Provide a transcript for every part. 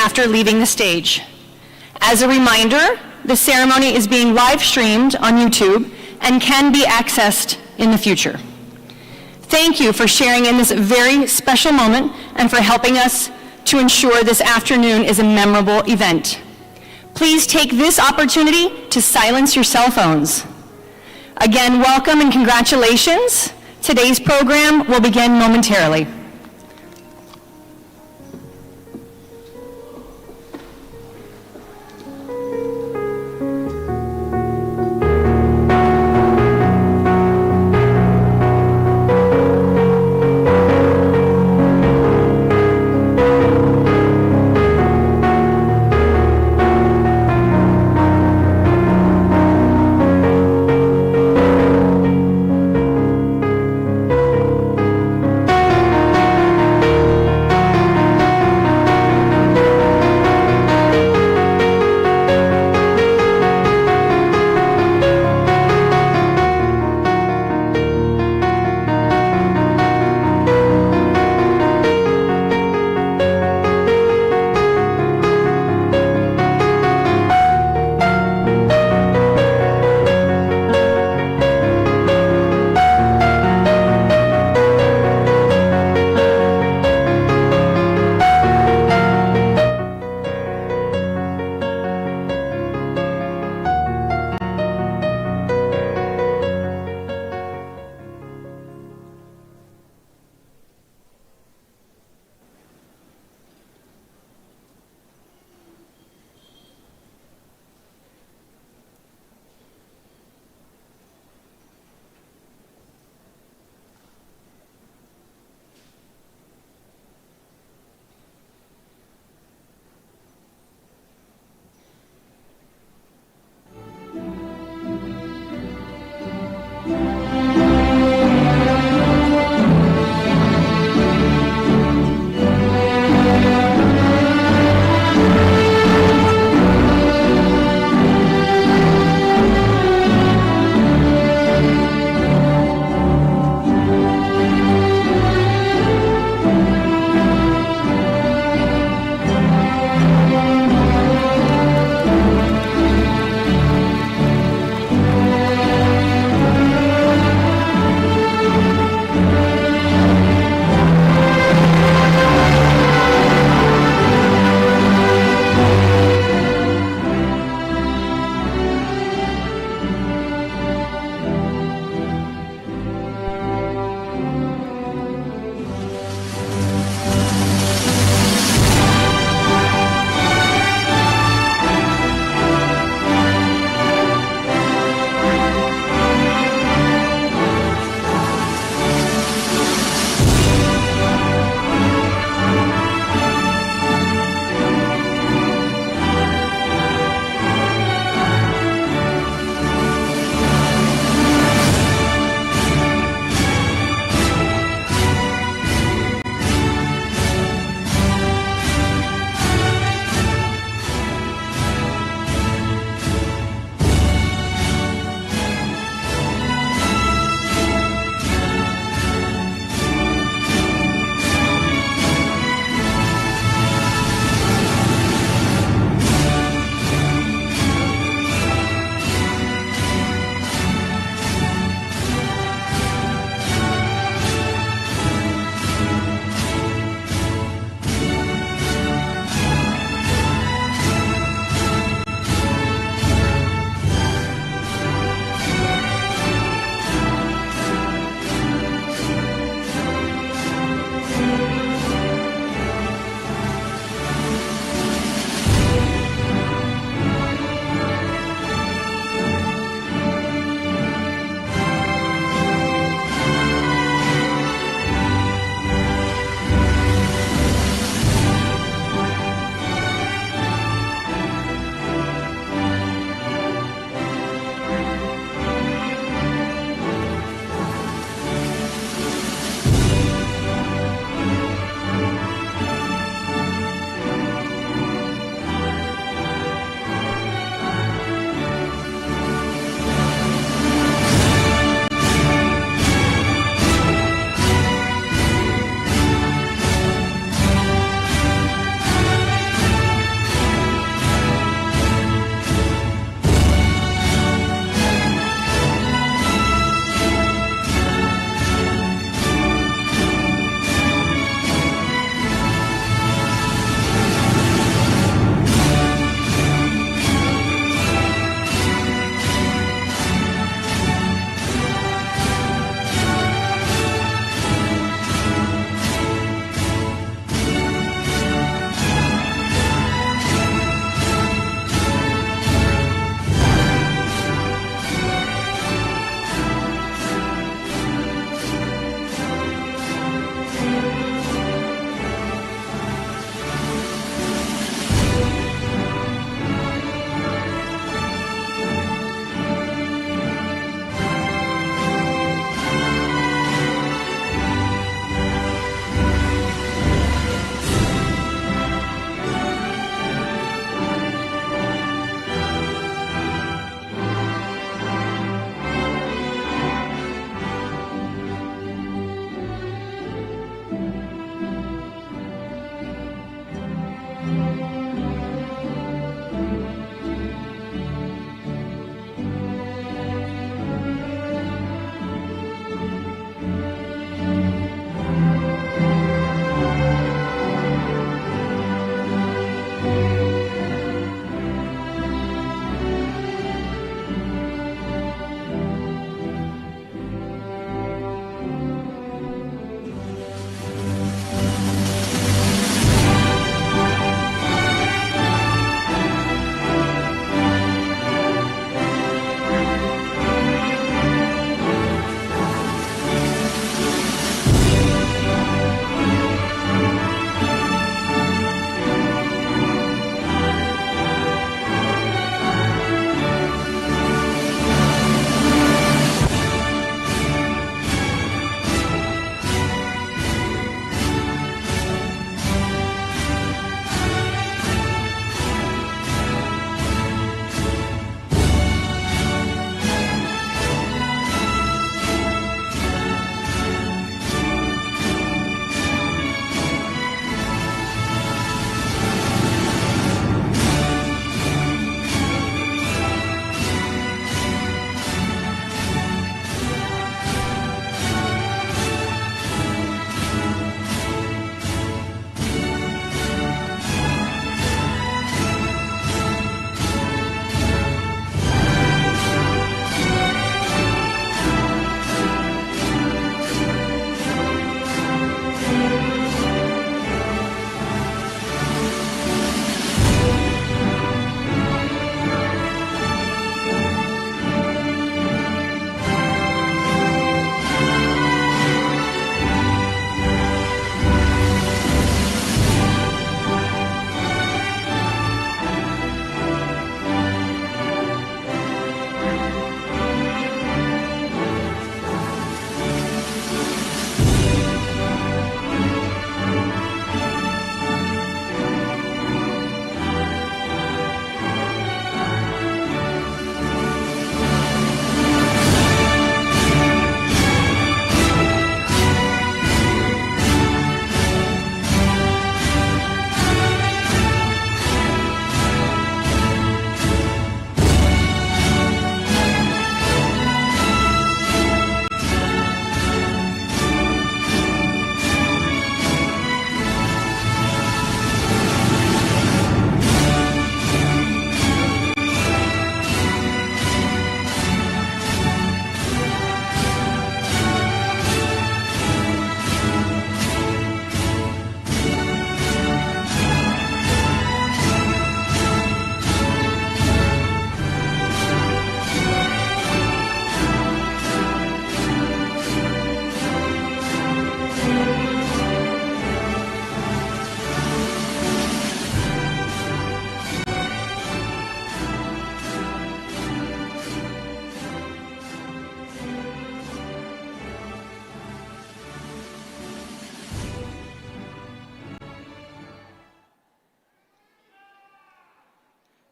after leaving the stage. As a reminder, the ceremony is being live streamed on YouTube and can be accessed in the future. Thank you for sharing in this very special moment and for helping us to ensure this afternoon is a memorable event. Please take this opportunity to silence your cell phones. Again, welcome and congratulations. Today's program will begin momentarily.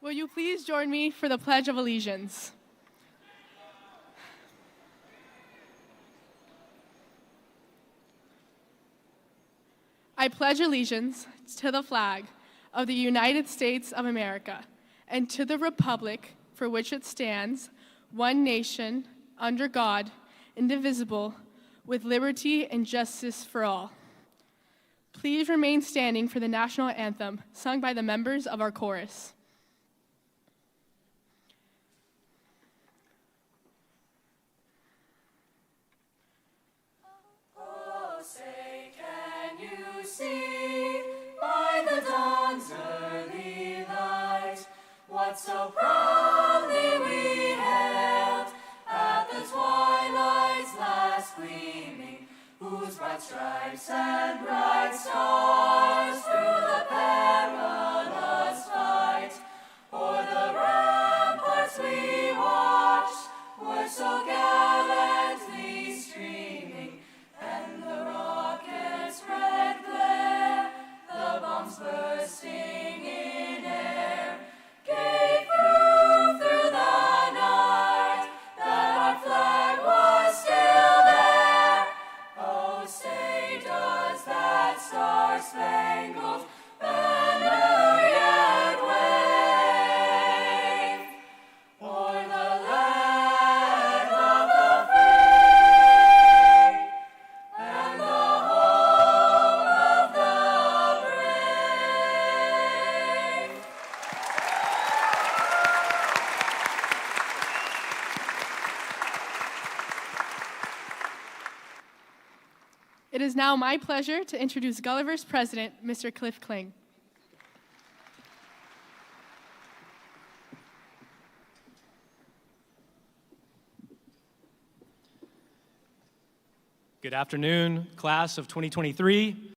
Will you please join me for the Pledge of Allegiance? I pledge allegiance to the flag of the United States of America and to the republic for which it stands, one nation, under God, indivisible, with liberty and justice for all. Please remain standing for the national anthem sung by the members of our chorus. Oh, say, can you see by the dawn's early light what so proudly we hailed at the twilight's last gleaming, whose bright stripes and bright stars through the perilous fight o'er the ramparts we watched were so gallantly streaming, and the rockets' red glare, the bombs bursting in air, gave proof through the night that our flag was still there. Oh, say, does that star-spangled banner yet wave o'er the land of the free and the home of the brave? It is now my pleasure to introduce Gulliver's president, Mr. Cliff Kling. Good afternoon, class of 2023,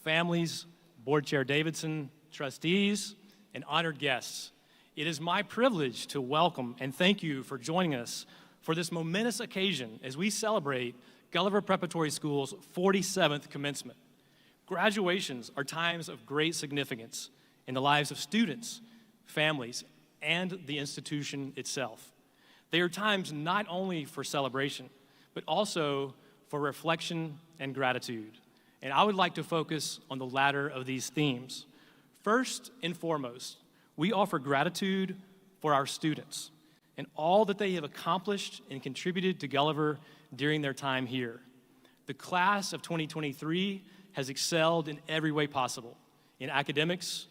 families, Board Chair Davidson, trustees, and honored guests. It is my privilege to welcome and thank you for joining us for this momentous occasion as we celebrate Gulliver Preparatory School's 47th commencement. Graduations are times of great significance in the lives of students, families, and the institution itself. They are times not only for celebration, but also for reflection and gratitude. And I would like to focus on the latter of these themes. First and foremost, we offer gratitude for our students and all that they have accomplished and contributed to Gulliver during their time here. The class of 2023 has excelled in every way possible, in academics,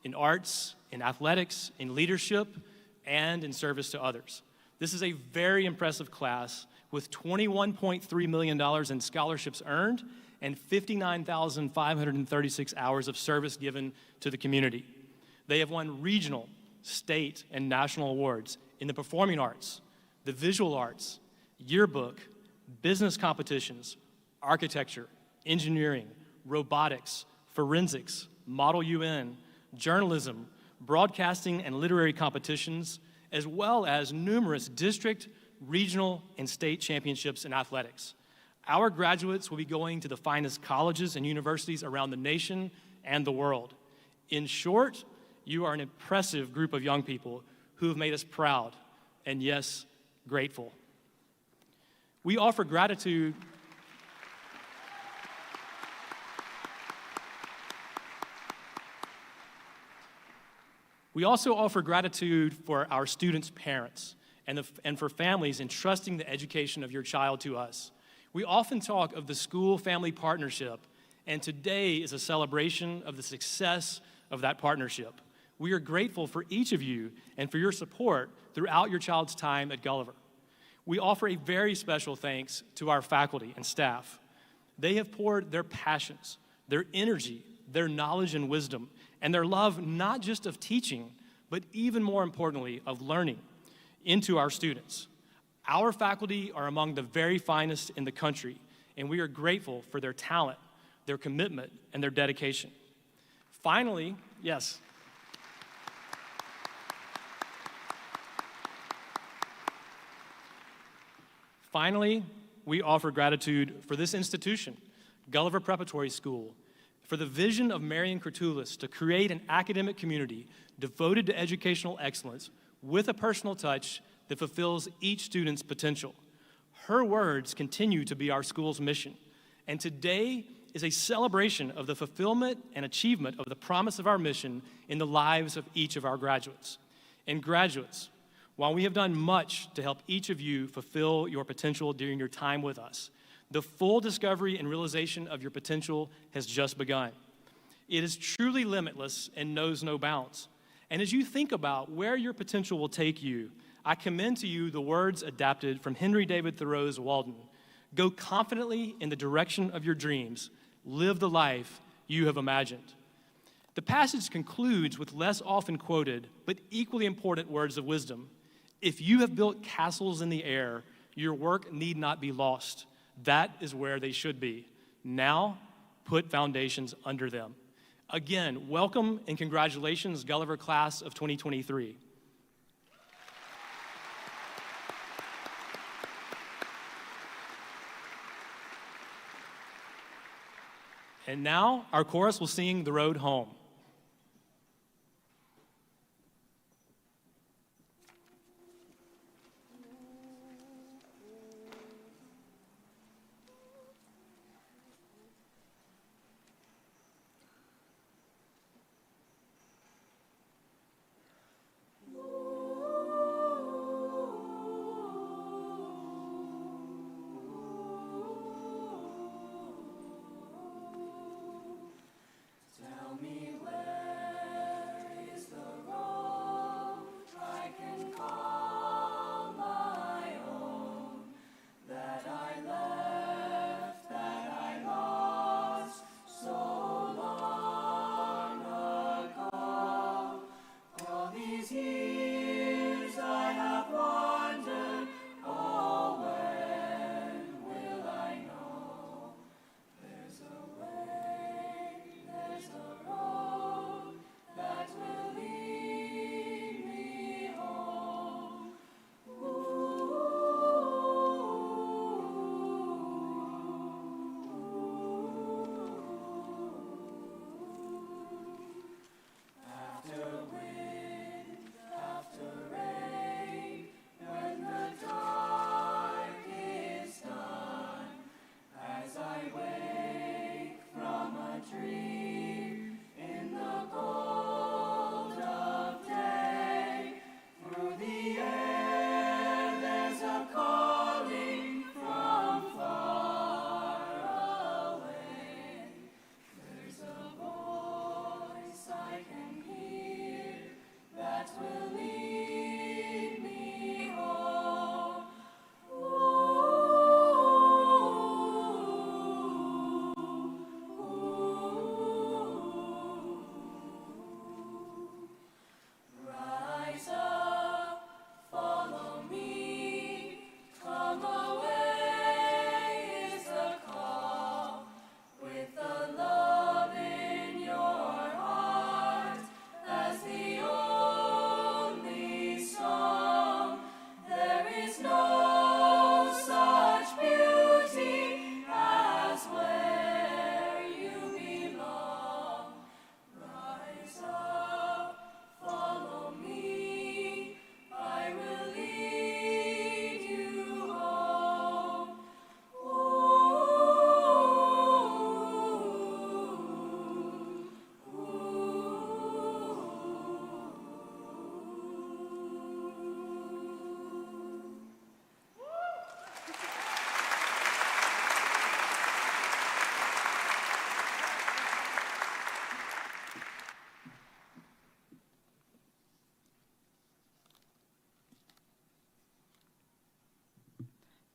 in arts, in athletics, in leadership, and in service to others. This is a very impressive class with $21.3 million in scholarships earned and 59,536 hours of service given to the community. They have won regional, state, and national awards in the performing arts, the visual arts, yearbook, business competitions, architecture, engineering, robotics, forensics, Model UN, journalism, broadcasting and literary competitions, as well as numerous district, regional, and state championships in athletics. Our graduates will be going to the finest colleges and universities around the nation and the world. In short, you are an impressive group of young people who have made us proud and, yes, grateful. We offer gratitude. We also offer gratitude for our students' parents and for families entrusting the education of your child to us. We often talk of the school-family partnership, and today is a celebration of the success of that partnership. We are grateful for each of you and for your support throughout your child's time at Gulliver. We offer a very special thanks to our faculty and staff. They have poured their passions, their energy, their knowledge and wisdom, and their love not just of teaching, but even more importantly, of learning into our students. Our faculty are among the very finest in the country, and we are grateful for their talent, their commitment, and their dedication. Finally, yes. Finally, we offer gratitude for this institution, Gulliver Preparatory School, for the vision of Marion Curtulis to create an academic community devoted to educational excellence with a personal touch that fulfills each student's potential. Her words continue to be our school's mission, and today is a celebration of the fulfillment and achievement of the promise of our mission in the lives of each of our graduates. And graduates, while we have done much to help each of you fulfill your potential during your time with us, the full discovery and realization of your potential has just begun. It is truly limitless and knows no bounds. And as you think about where your potential will take you, I commend to you the words adapted from Henry David Thoreau's Walden. Go confidently in the direction of your dreams. Live the life you have imagined. The passage concludes with less often quoted, but equally important words of wisdom. If you have built castles in the air, your work need not be lost. That is where they should be. Now, put foundations under them. Again, welcome and congratulations, Gulliver class of 2023. And now, our chorus will sing The Road Home.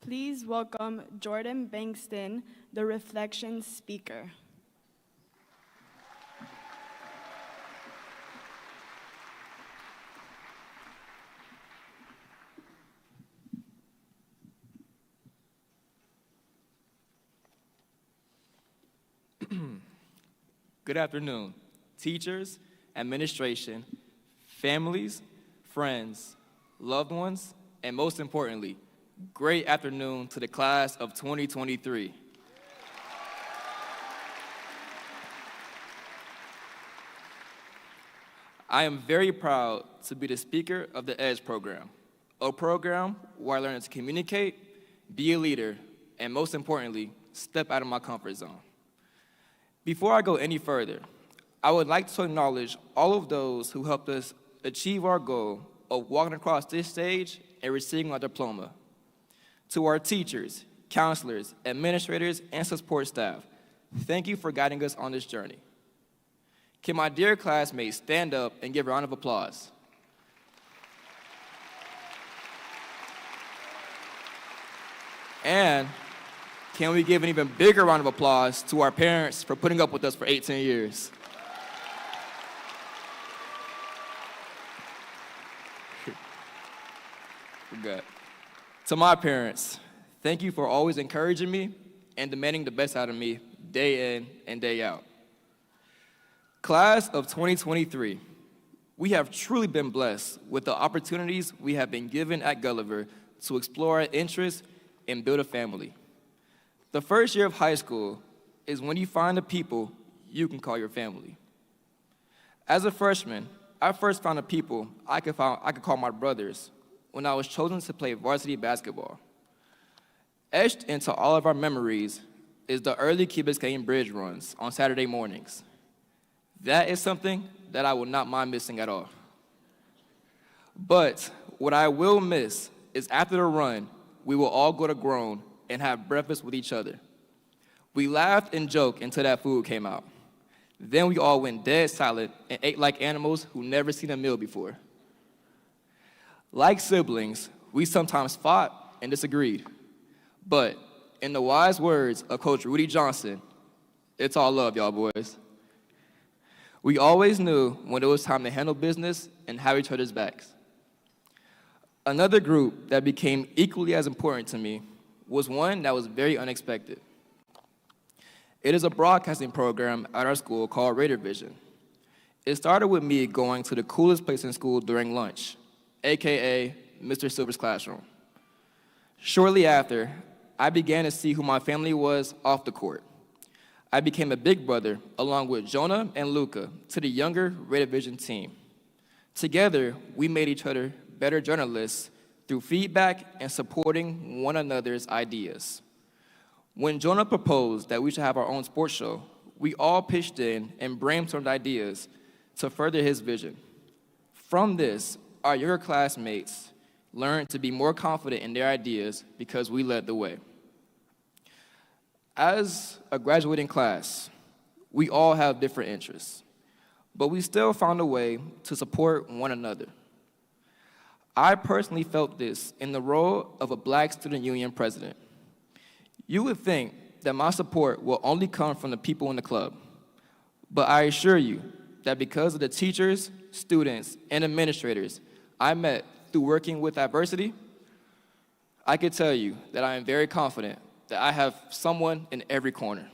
Please welcome Jordan Bankston, the reflection speaker. Good afternoon, teachers, administration, families, friends, loved ones, and most importantly, great afternoon to the class of 2023. I am very proud to be the speaker of the EDGE program, a program where I learn to communicate, be a leader, and most importantly, step out of my comfort zone. Before I go any further, I would like to acknowledge all of those who helped us achieve our goal of walking across this stage and receiving our diploma. To our teachers, counselors, administrators, and support staff, thank you for guiding us on this journey. Can my dear classmates stand up and give a round of applause? And can we give an even bigger round of applause to our parents for putting up with us for 18 years? We're good. To my parents, thank you for always encouraging me and demanding the best out of me day in and day out. Class of 2023, we have truly been blessed with the opportunities we have been given at Gulliver to explore our interests and build a family. The first year of high school is when you find the people you can call your family. As a freshman, I first found the people I could call my brothers when I was chosen to play varsity basketball. Etched into all of our memories is the early Key Biscayne Bridge runs on Saturday mornings. That is something that I will not mind missing at all. But what I will miss is after the run, we will all go to Grown and have breakfast with each other. We laughed and joked until that food came out. Then we all went dead silent and ate like animals who never seen a meal before. Like siblings, we sometimes fought and disagreed. But in the wise words of Coach Rudy Johnson, it's all love, y'all boys. We always knew when it was time to handle business and have each other's backs. Another group that became equally as important to me was one that was very unexpected. It is a broadcasting program at our school called Radar Vision. It started with me going to the coolest place in school during lunch, AKA Mr. Silver's classroom. Shortly after, I began to see who my family was off the court. I became a big brother along with Jonah and Luca to the younger Radar Vision team. Together, we made each other better journalists through feedback and supporting one another's ideas. When Jonah proposed that we should have our own sports show, we all pitched in and brainstormed ideas to further his vision. From this, our younger classmates learned to be more confident in their ideas because we led the way. As a graduating class, we all have different interests, but we still found a way to support one another. I personally felt this in the role of a Black Student Union president. You would think that my support will only come from the people in the club, but I assure you that because of the teachers, students, and administrators I met through working with adversity, I can tell you that I am very confident that I have someone in every corner.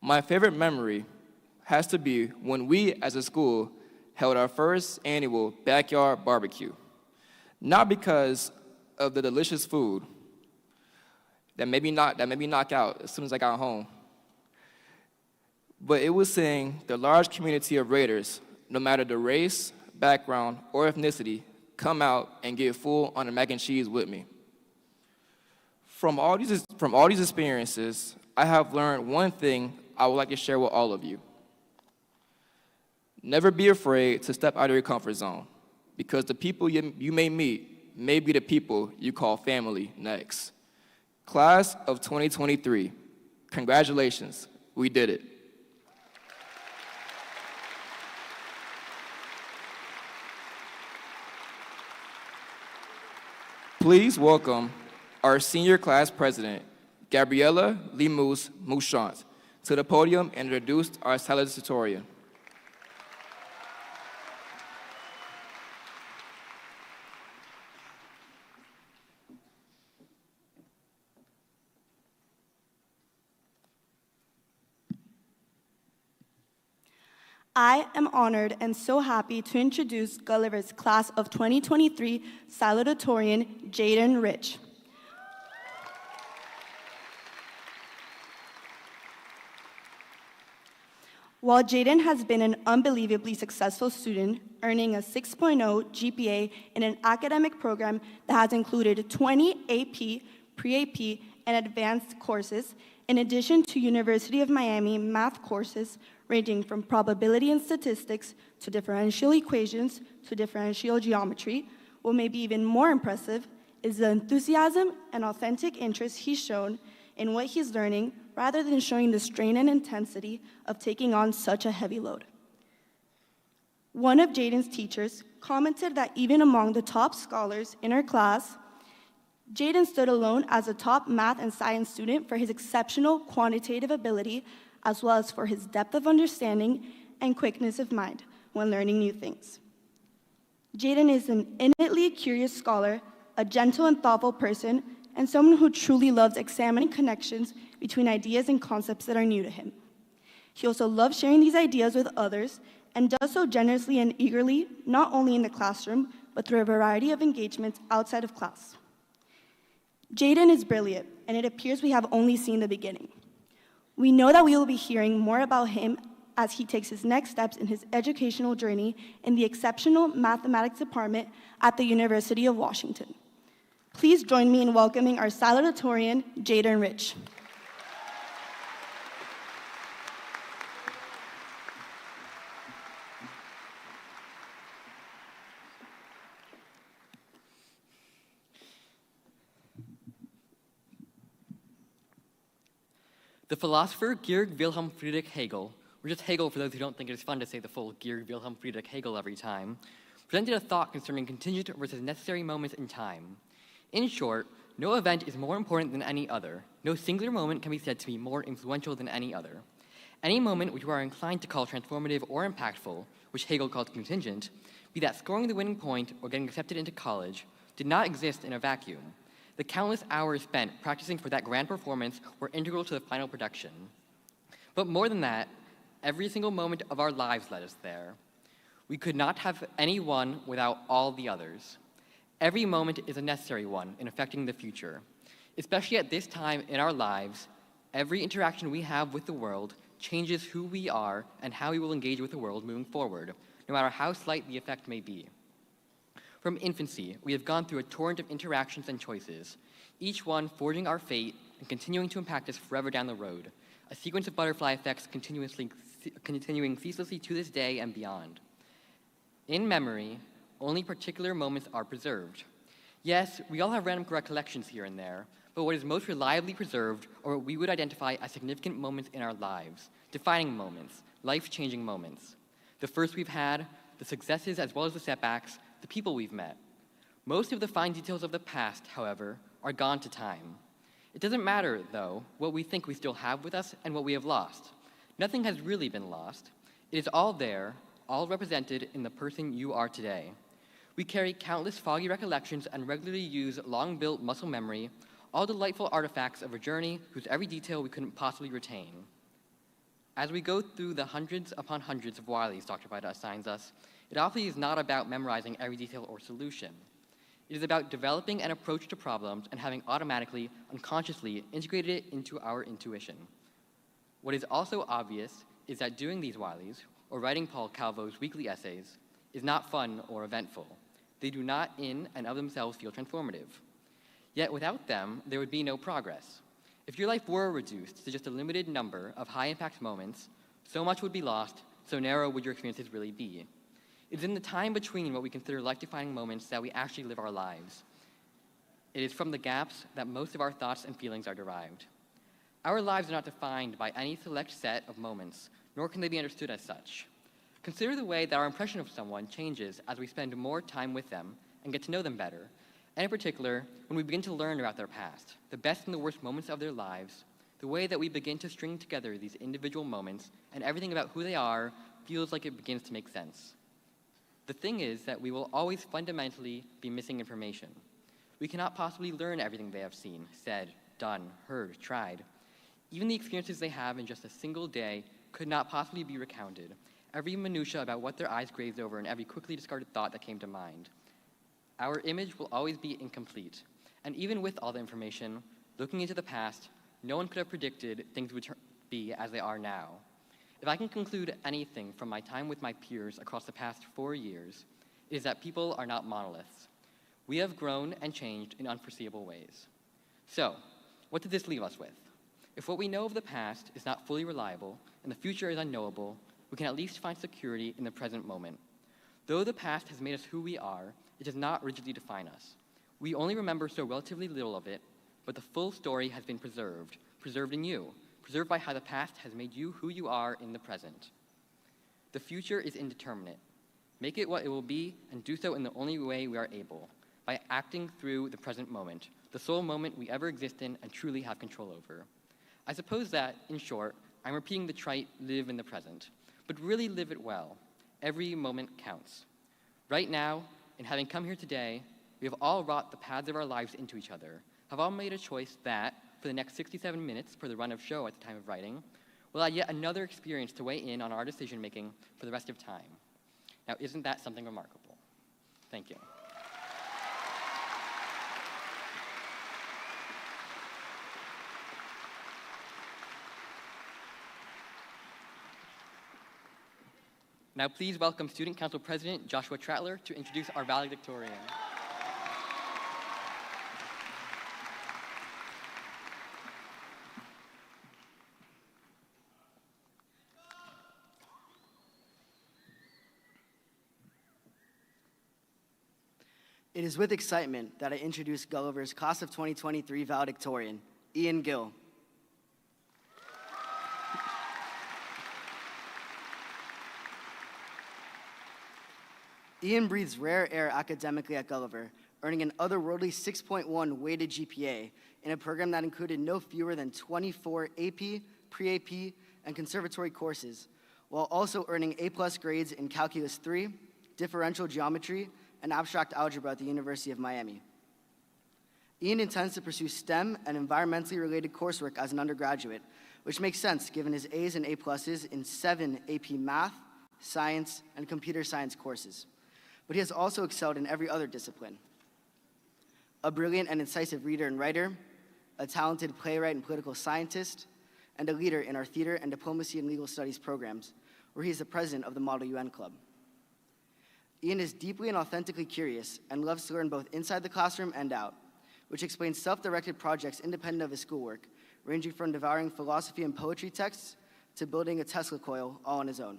My favorite memory has to be when we, as a school, held our first annual backyard barbecue. Not because of the delicious food that made me knock out as soon as I got home, but it was seeing the large community of Raiders, no matter the race, background, or ethnicity, come out and get full on the mac and cheese with me. From all these experiences, I have learned one thing I would like to share with all of you. Never be afraid to step out of your comfort zone, because the people you may meet may be the people you call family next. Class of 2023, congratulations, we did it. Please welcome our senior class president, Gabriella Lemus Mouchant, to the podium and introduce our Salutatorian. I am honored and so happy to introduce Gulliver's class of 2023 Salutatorian, Jaden Rich. While Jaden has been an unbelievably successful student, earning a 6.0 GPA in an academic program that has included 20 AP, pre-AP, and advanced courses, in addition to University of Miami math courses ranging from probability and statistics to differential equations to differential geometry, what may be even more impressive is the enthusiasm and authentic interest he's shown in what he's learning rather than showing the strain and intensity of taking on such a heavy load. One of Jaden's teachers commented that even among the top scholars in her class, Jaden stood alone as a top math and science student for his exceptional quantitative ability, as well as for his depth of understanding and quickness of mind when learning new things. Jaden is an innately curious scholar, a gentle and thoughtful person, and someone who truly loves examining connections between ideas and concepts that are new to him. He also loves sharing these ideas with others and does so generously and eagerly, not only in the classroom, but through a variety of engagements outside of class. Jaden is brilliant, and it appears we have only seen the beginning. We know that we will be hearing more about him as he takes his next steps in his educational journey in the exceptional mathematics department at the University of Washington. Please join me in welcoming our salutatorian, Jaden Rich. The philosopher Georg Wilhelm Friedrich Hegel, or just Hegel for those who don't think it is fun to say the full Georg Wilhelm Friedrich Hegel every time, presented a thought concerning contingent versus necessary moments in time. In short, no event is more important than any other. No singular moment can be said to be more influential than any other. Any moment which we are inclined to call transformative or impactful, which Hegel called contingent, be that scoring the winning point or getting accepted into college, did not exist in a vacuum. The countless hours spent practicing for that grand performance were integral to the final production. But more than that, every single moment of our lives led us there. We could not have any one without all the others. Every moment is a necessary one in affecting the future. Especially at this time in our lives, every interaction we have with the world changes who we are and how we will engage with the world moving forward, no matter how slight the effect may be. From infancy, we have gone through a torrent of interactions and choices, each one forging our fate and continuing to impact us forever down the road, a sequence of butterfly effects continuing ceaselessly to this day and beyond. In memory, only particular moments are preserved. Yes, we all have random recollections here and there, but what is most reliably preserved are what we would identify as significant moments in our lives, defining moments, life-changing moments. The first we've had, the successes as well as the setbacks, the people we've met. Most of the fine details of the past, however, are gone to time. It doesn't matter, though, what we think we still have with us and what we have lost. Nothing has really been lost. It is all there, all represented in the person you are today. We carry countless foggy recollections and regularly use long-built muscle memory, all delightful artifacts of a journey whose every detail we couldn't possibly retain. As we go through the hundreds upon hundreds of Wileys Dr. Vida assigns us, it obviously is not about memorizing every detail or solution. It is about developing an approach to problems and having automatically, unconsciously integrated it into our intuition. What is also obvious is that doing these Wileys, or writing Paul Calvo's weekly essays, is not fun or eventful. They do not in and of themselves feel transformative. Yet without them, there would be no progress. If your life were reduced to just a limited number of high-impact moments, so much would be lost, so narrow would your experiences really be. It is in the time between what we consider life-defining moments that we actually live our lives. It is from the gaps that most of our thoughts and feelings are derived. Our lives are not defined by any select set of moments, nor can they be understood as such. Consider the way that our impression of someone changes as we spend more time with them and get to know them better, and in particular, when we begin to learn about their past, the best and the worst moments of their lives, the way that we begin to string together these individual moments and everything about who they are feels like it begins to make sense. The thing is that we will always fundamentally be missing information. We cannot possibly learn everything they have seen, said, done, heard, tried. Even the experiences they have in just a single day could not possibly be recounted. Every minutia about what their eyes grazed over and every quickly discarded thought that came to mind. Our image will always be incomplete. And even with all the information, looking into the past, no one could have predicted things would be as they are now. If I can conclude anything from my time with my peers across the past 4 years, it is that people are not monoliths. We have grown and changed in unforeseeable ways. So, what does this leave us with? If what we know of the past is not fully reliable and the future is unknowable, we can at least find security in the present moment. Though the past has made us who we are, it does not rigidly define us. We only remember so relatively little of it, but the full story has been preserved in you, preserved by how the past has made you who you are in the present. The future is indeterminate. Make it what it will be, and do so in the only way we are able, by acting through the present moment, the sole moment we ever exist in and truly have control over. I suppose that, in short, I'm repeating the trite live in the present, but really live it well. Every moment counts. Right now, and having come here today, we have all wrought the paths of our lives into each other, have all made a choice that, for the next 67 minutes per the run of show at the time of writing, will add yet another experience to weigh in on our decision-making for the rest of time. Now, isn't that something remarkable? Thank you. Now please welcome Student Council President Joshua Trattler to introduce our valedictorian. It is with excitement that I introduce Gulliver's Class of 2023 Valedictorian, Ian Gill. Ian breathes rare air academically at Gulliver, earning an otherworldly 6.1 weighted GPA in a program that included no fewer than 24 AP, pre-AP, and conservatory courses, while also earning A+ grades in Calculus 3, differential geometry, and abstract algebra at the University of Miami. Ian intends to pursue STEM and environmentally related coursework as an undergraduate, which makes sense given his A's and A+s in 7 AP Math, Science, and Computer Science courses. But he has also excelled in every other discipline. A brilliant and incisive reader and writer, a talented playwright and political scientist, and a leader in our theater and diplomacy and legal studies programs, where he is the president of the Model UN Club. Ian is deeply and authentically curious and loves to learn both inside the classroom and out, which explains self-directed projects independent of his schoolwork, ranging from devouring philosophy and poetry texts to building a Tesla coil all on his own.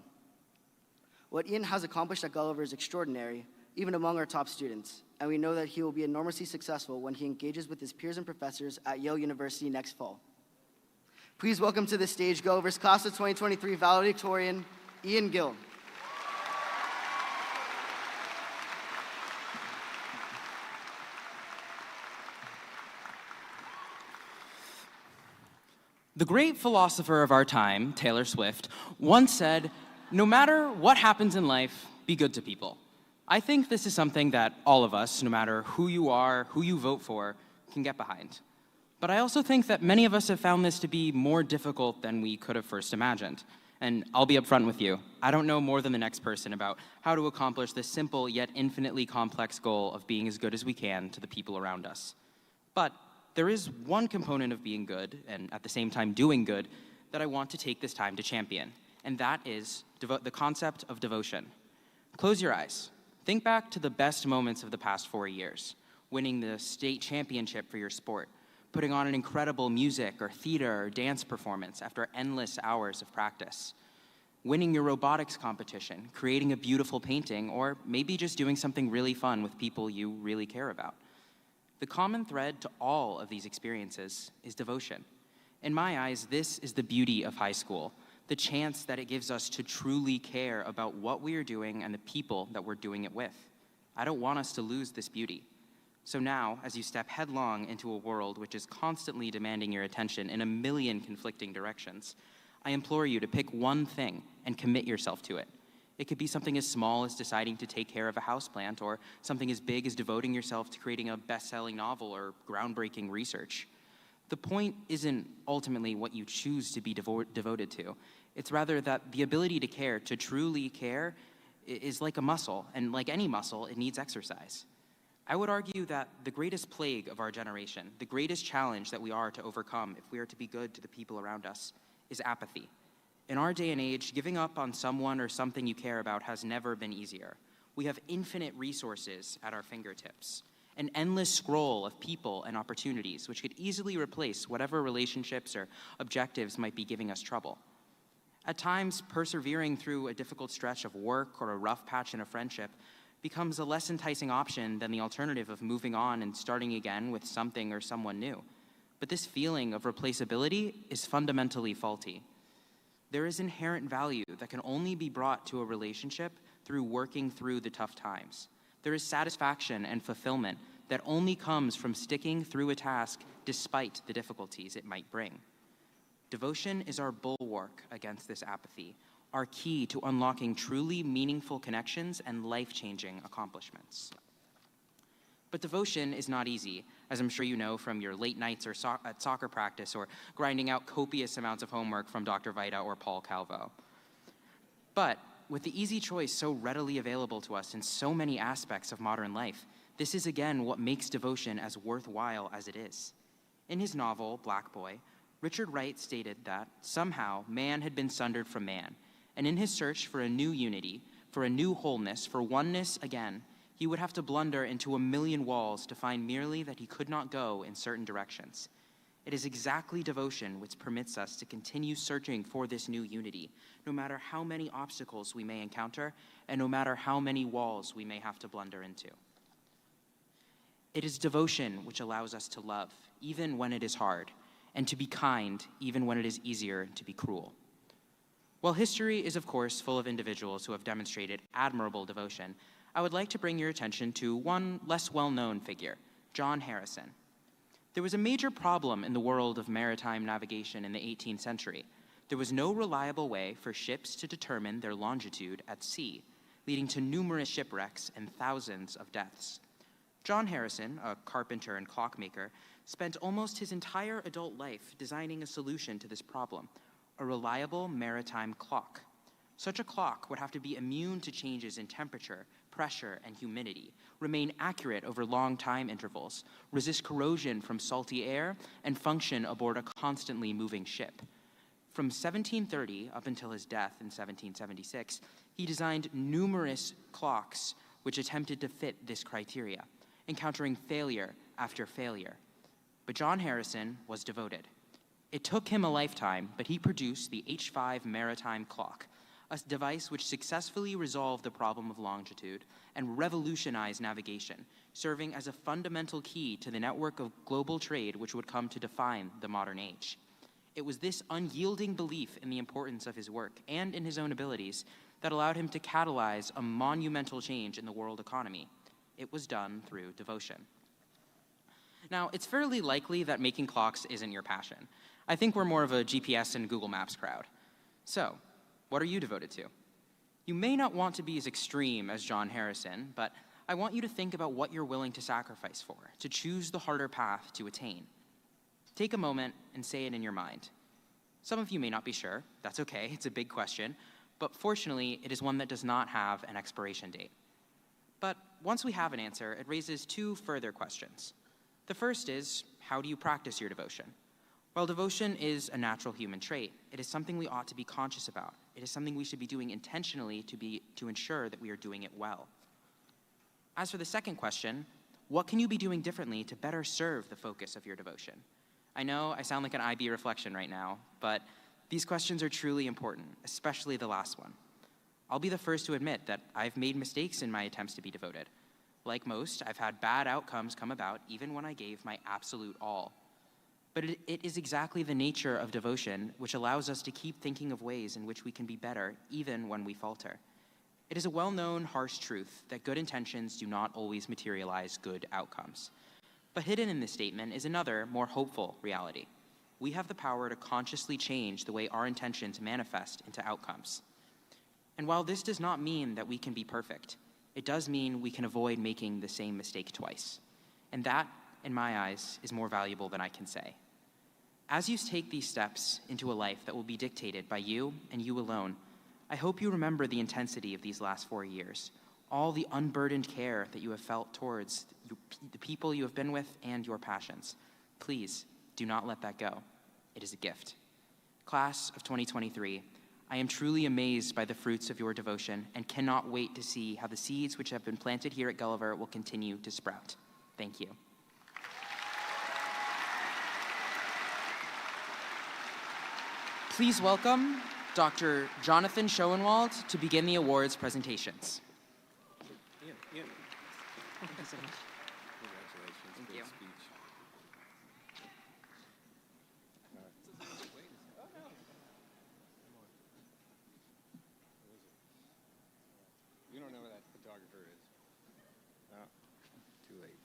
What Ian has accomplished at Gulliver is extraordinary, even among our top students, and we know that he will be enormously successful when he engages with his peers and professors at Yale University next fall. Please welcome to the stage Gulliver's Class of 2023 Valedictorian, Ian Gill. The great philosopher of our time, Taylor Swift, once said, "No matter what happens in life, be good to people." I think this is something that all of us, no matter who you are, who you vote for, can get behind. But I also think that many of us have found this to be more difficult than we could have first imagined. And I'll be upfront with you, I don't know more than the next person about how to accomplish this simple yet infinitely complex goal of being as good as we can to the people around us. But there is one component of being good, and at the same time doing good, that I want to take this time to champion, and that is the concept of devotion. Close your eyes. Think back to the best moments of the past 4 years, winning the state championship for your sport, putting on an incredible music or theater or dance performance after endless hours of practice, winning your robotics competition, creating a beautiful painting, or maybe just doing something really fun with people you really care about. The common thread to all of these experiences is devotion. In my eyes, this is the beauty of high school, the chance that it gives us to truly care about what we are doing and the people that we're doing it with. I don't want us to lose this beauty. So now, as you step headlong into a world which is constantly demanding your attention in a million conflicting directions, I implore you to pick one thing and commit yourself to it. It could be something as small as deciding to take care of a houseplant, or something as big as devoting yourself to creating a best-selling novel or groundbreaking research. The point isn't ultimately what you choose to be devoted to. It's rather that the ability to care, to truly care, is like a muscle, and like any muscle, it needs exercise. I would argue that the greatest plague of our generation, the greatest challenge that we are to overcome if we are to be good to the people around us, is apathy. In our day and age, giving up on someone or something you care about has never been easier. We have infinite resources at our fingertips, an endless scroll of people and opportunities which could easily replace whatever relationships or objectives might be giving us trouble. At times, persevering through a difficult stretch of work or a rough patch in a friendship becomes a less enticing option than the alternative of moving on and starting again with something or someone new. But this feeling of replaceability is fundamentally faulty. There is inherent value that can only be brought to a relationship through working through the tough times. There is satisfaction and fulfillment that only comes from sticking through a task despite the difficulties it might bring. Devotion is our bulwark against this apathy, our key to unlocking truly meaningful connections and life-changing accomplishments. But devotion is not easy, as I'm sure you know from your late nights or at soccer practice or grinding out copious amounts of homework from Dr. Vita or Paul Calvo. But with the easy choice so readily available to us in so many aspects of modern life, this is again what makes devotion as worthwhile as it is. In his novel, Black Boy, Richard Wright stated that somehow man had been sundered from man, and in his search for a new unity, for a new wholeness, for oneness again, he would have to blunder into a million walls to find merely that he could not go in certain directions. It is exactly devotion which permits us to continue searching for this new unity, no matter how many obstacles we may encounter, and no matter how many walls we may have to blunder into. It is devotion which allows us to love, even when it is hard, and to be kind, even when it is easier to be cruel. While history is, of course, full of individuals who have demonstrated admirable devotion, I would like to bring your attention to one less well-known figure, John Harrison. There was a major problem in the world of maritime navigation in the 18th century. There was no reliable way for ships to determine their longitude at sea, leading to numerous shipwrecks and thousands of deaths. John Harrison, a carpenter and clockmaker, spent almost his entire adult life designing a solution to this problem, a reliable maritime clock. Such a clock would have to be immune to changes in temperature, pressure, and humidity, remain accurate over long time intervals, resist corrosion from salty air, and function aboard a constantly moving ship. From 1730 up until his death in 1776, he designed numerous clocks which attempted to fit this criteria, encountering failure after failure. But John Harrison was devoted. It took him a lifetime, but he produced the H5 maritime clock, a device which successfully resolved the problem of longitude and revolutionized navigation, serving as a fundamental key to the network of global trade which would come to define the modern age. It was this unyielding belief in the importance of his work and in his own abilities that allowed him to catalyze a monumental change in the world economy. It was done through devotion. Now, it's fairly likely that making clocks isn't your passion. I think we're more of a GPS and Google Maps crowd. So, what are you devoted to? You may not want to be as extreme as John Harrison, but I want you to think about what you're willing to sacrifice for, to choose the harder path to attain. Take a moment and say it in your mind. Some of you may not be sure. That's okay, it's a big question, but fortunately, it is one that does not have an expiration date. But once we have an answer, it raises two further questions. The first is, how do you practice your devotion? While devotion is a natural human trait, it is something we ought to be conscious about. It is something we should be doing intentionally to ensure that we are doing it well. As for the second question, what can you be doing differently to better serve the focus of your devotion? I know I sound like an IB reflection right now, but these questions are truly important, especially the last one. I'll be the first to admit that I've made mistakes in my attempts to be devoted. Like most, I've had bad outcomes come about even when I gave my absolute all. But it is exactly the nature of devotion which allows us to keep thinking of ways in which we can be better even when we falter. It is a well-known harsh truth that good intentions do not always materialize good outcomes. But hidden in this statement is another, more hopeful reality. We have the power to consciously change the way our intentions manifest into outcomes. And while this does not mean that we can be perfect, it does mean we can avoid making the same mistake twice. And that, in my eyes, is more valuable than I can say. As you take these steps into a life that will be dictated by you and you alone, I hope you remember the intensity of these last 4 years, all the unburdened care that you have felt towards the people you have been with and your passions. Please do not let that go. It is a gift. Class of 2023, I am truly amazed by the fruits of your devotion and cannot wait to see how the seeds which have been planted here at Gulliver will continue to sprout. Thank you. Please welcome Dr. Jonathan Schoenwald to begin the awards presentations. Thank you so much. Thank you. You don't know where that photographer is. Oh, too late.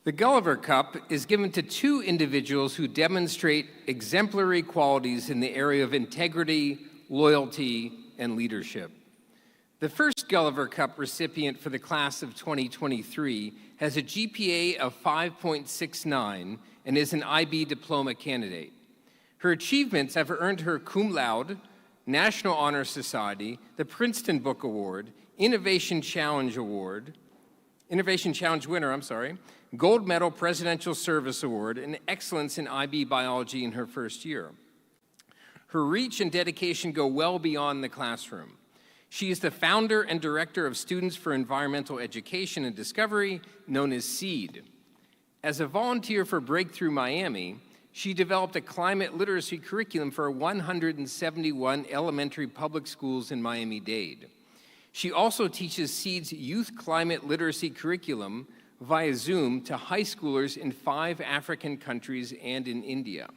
The Gulliver Cup is given to two individuals who demonstrate exemplary qualities in the area of integrity, loyalty, and leadership. The first Gulliver Cup recipient for the class of 2023 has a GPA of 5.69 and is an IB Diploma candidate. Her achievements have earned her cum laude, National Honor Society, the Princeton Book Award, Innovation Challenge winner, Gold Medal Presidential Service Award, and Excellence in IB Biology in her first year. Her reach and dedication go well beyond the classroom. She is the founder and director of Students for Environmental Education and Discovery, known as SEED. As a volunteer for Breakthrough Miami, she developed a climate literacy curriculum for 171 elementary public schools in Miami-Dade. She also teaches SEED's Youth Climate Literacy curriculum via Zoom to high schoolers in 5 African countries and in India.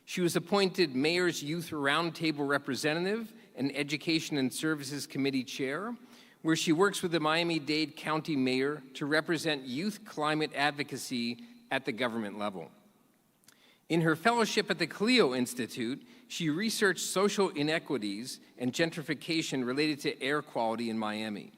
She was appointed Mayor's Youth Roundtable Representative and Education and Services Committee Chair, where she works with the Miami-Dade County Mayor to represent youth climate advocacy at the government level. In her fellowship at the Clio Institute, she researched social inequities and gentrification related to air quality in Miami.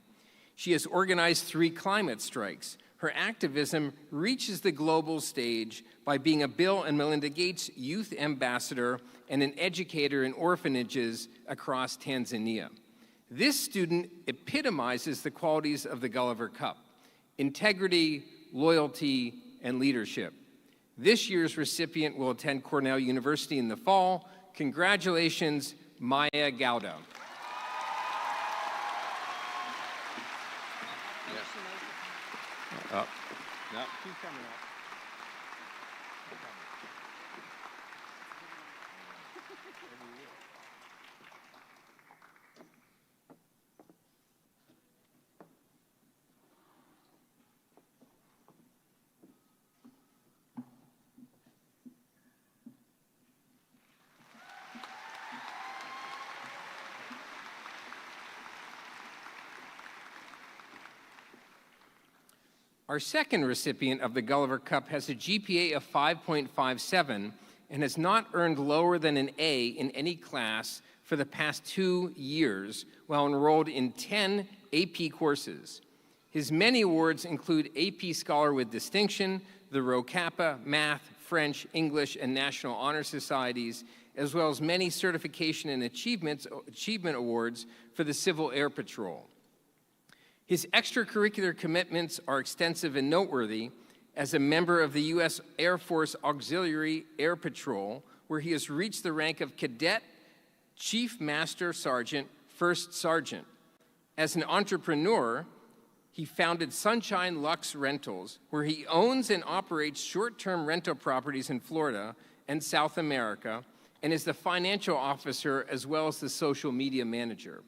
She has organized 3 climate strikes. Her activism reaches the global stage by being a Bill and Melinda Gates Youth Ambassador and an educator in orphanages across Tanzania. This student epitomizes the qualities of the Gulliver Cup: integrity, loyalty, and leadership. This year's recipient will attend Cornell University in the fall. Congratulations, Maya Gauda. Up. No, keep coming up. Our second recipient of the Gulliver Cup has a GPA of 5.57 and has not earned lower than an A in any class for the past 2 years while enrolled in 10 AP courses. His many awards include AP Scholar with Distinction, the Rho Kappa, Math, French, English, and National Honor Societies, as well as many certification and achievement awards for the Civil Air Patrol. His extracurricular commitments are extensive and noteworthy as a member of the U.S. Air Force Auxiliary Air Patrol, where he has reached the rank of Cadet, Chief Master Sergeant, First Sergeant. As an entrepreneur, he founded Sunshine Lux Rentals, where he owns and operates short-term rental properties in Florida and South America, and is the financial officer as well as the social media manager.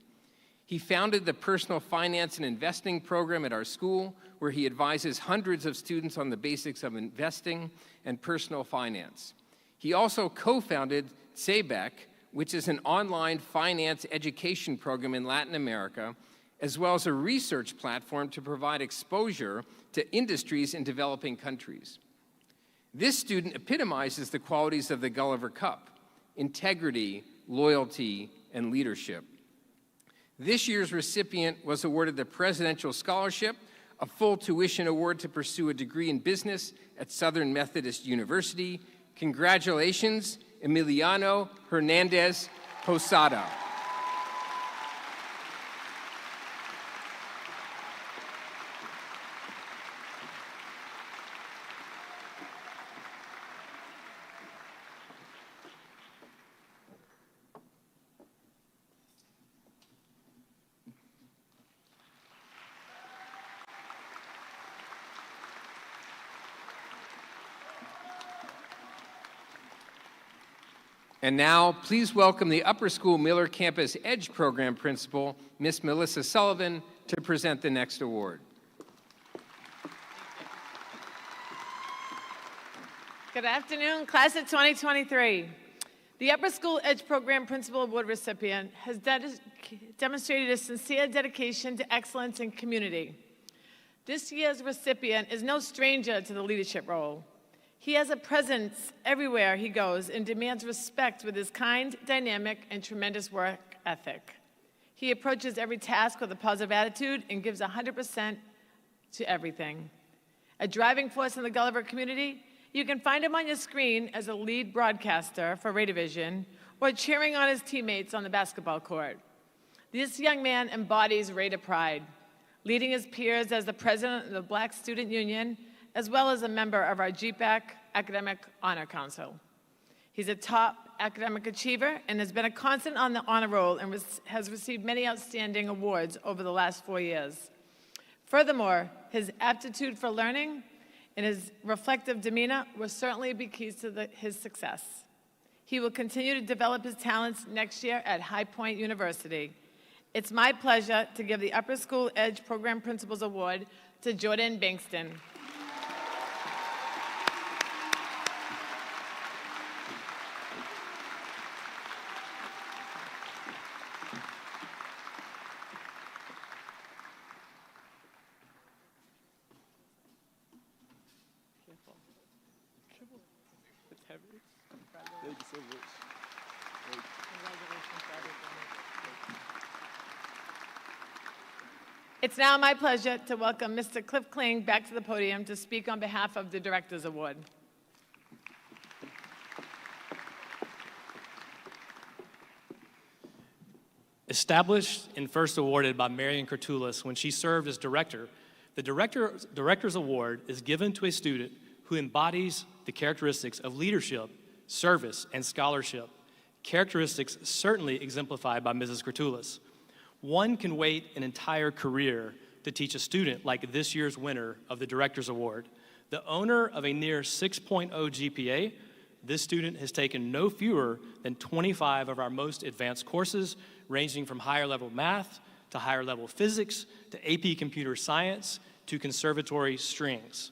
He founded the Personal Finance and Investing program at our school, where he advises hundreds of students on the basics of investing and personal finance. He also co-founded CEBEC, which is an online finance education program in Latin America, as well as a research platform to provide exposure to industries in developing countries. This student epitomizes the qualities of the Gulliver Cup: integrity, loyalty, and leadership. This year's recipient was awarded the Presidential Scholarship, a full tuition award to pursue a degree in business at Southern Methodist University. Congratulations, Emiliano Hernandez Posada. And now, please welcome the Upper School Miller Campus EDGE Program Principal, Miss Melissa Sullivan, to present the next award. Good afternoon, class of 2023. The Upper School EDGE Program Principal Award recipient has demonstrated a sincere dedication to excellence in community. This year's recipient is no stranger to the leadership role. He has a presence everywhere he goes and demands respect with his kind, dynamic, and tremendous work ethic. He approaches every task with a positive attitude and gives 100% to everything. A driving force in the Gulliver community, you can find him on your screen as a lead broadcaster for Radivision or cheering on his teammates on the basketball court. This young man embodies Raider pride, leading his peers as the president of the Black Student Union, as well as a member of our GPAC Academic Honor Council. He's a top academic achiever and has been a constant on the honor roll and has received many outstanding awards over the last 4 years. Furthermore, his aptitude for learning and his reflective demeanor will certainly be keys to his success. He will continue to develop his talents next year at High Point University. It's my pleasure to give the Upper School EDGE Program Principals Award to Jordan Bankston. Thank you so much. It's now my pleasure to welcome Mr. Cliff Kling back to the podium to speak on behalf of the Directors Award. Established and first awarded by Marion Curtulis when she served as director, the Director's Award is given to a student who embodies the characteristics of leadership, service, and scholarship, characteristics certainly exemplified by Mrs. Curtulis. One can wait an entire career to teach a student like this year's winner of the Director's Award. The owner of a near 6.0 GPA, this student has taken no fewer than 25 of our most advanced courses, ranging from higher level math to higher level physics to AP computer science to conservatory strings.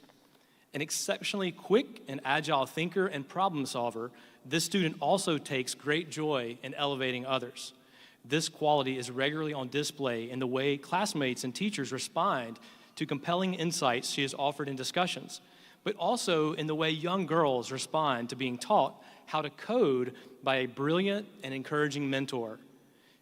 An exceptionally quick and agile thinker and problem solver, this student also takes great joy in elevating others. This quality is regularly on display in the way classmates and teachers respond to compelling insights she has offered in discussions, but also in the way young girls respond to being taught how to code by a brilliant and encouraging mentor.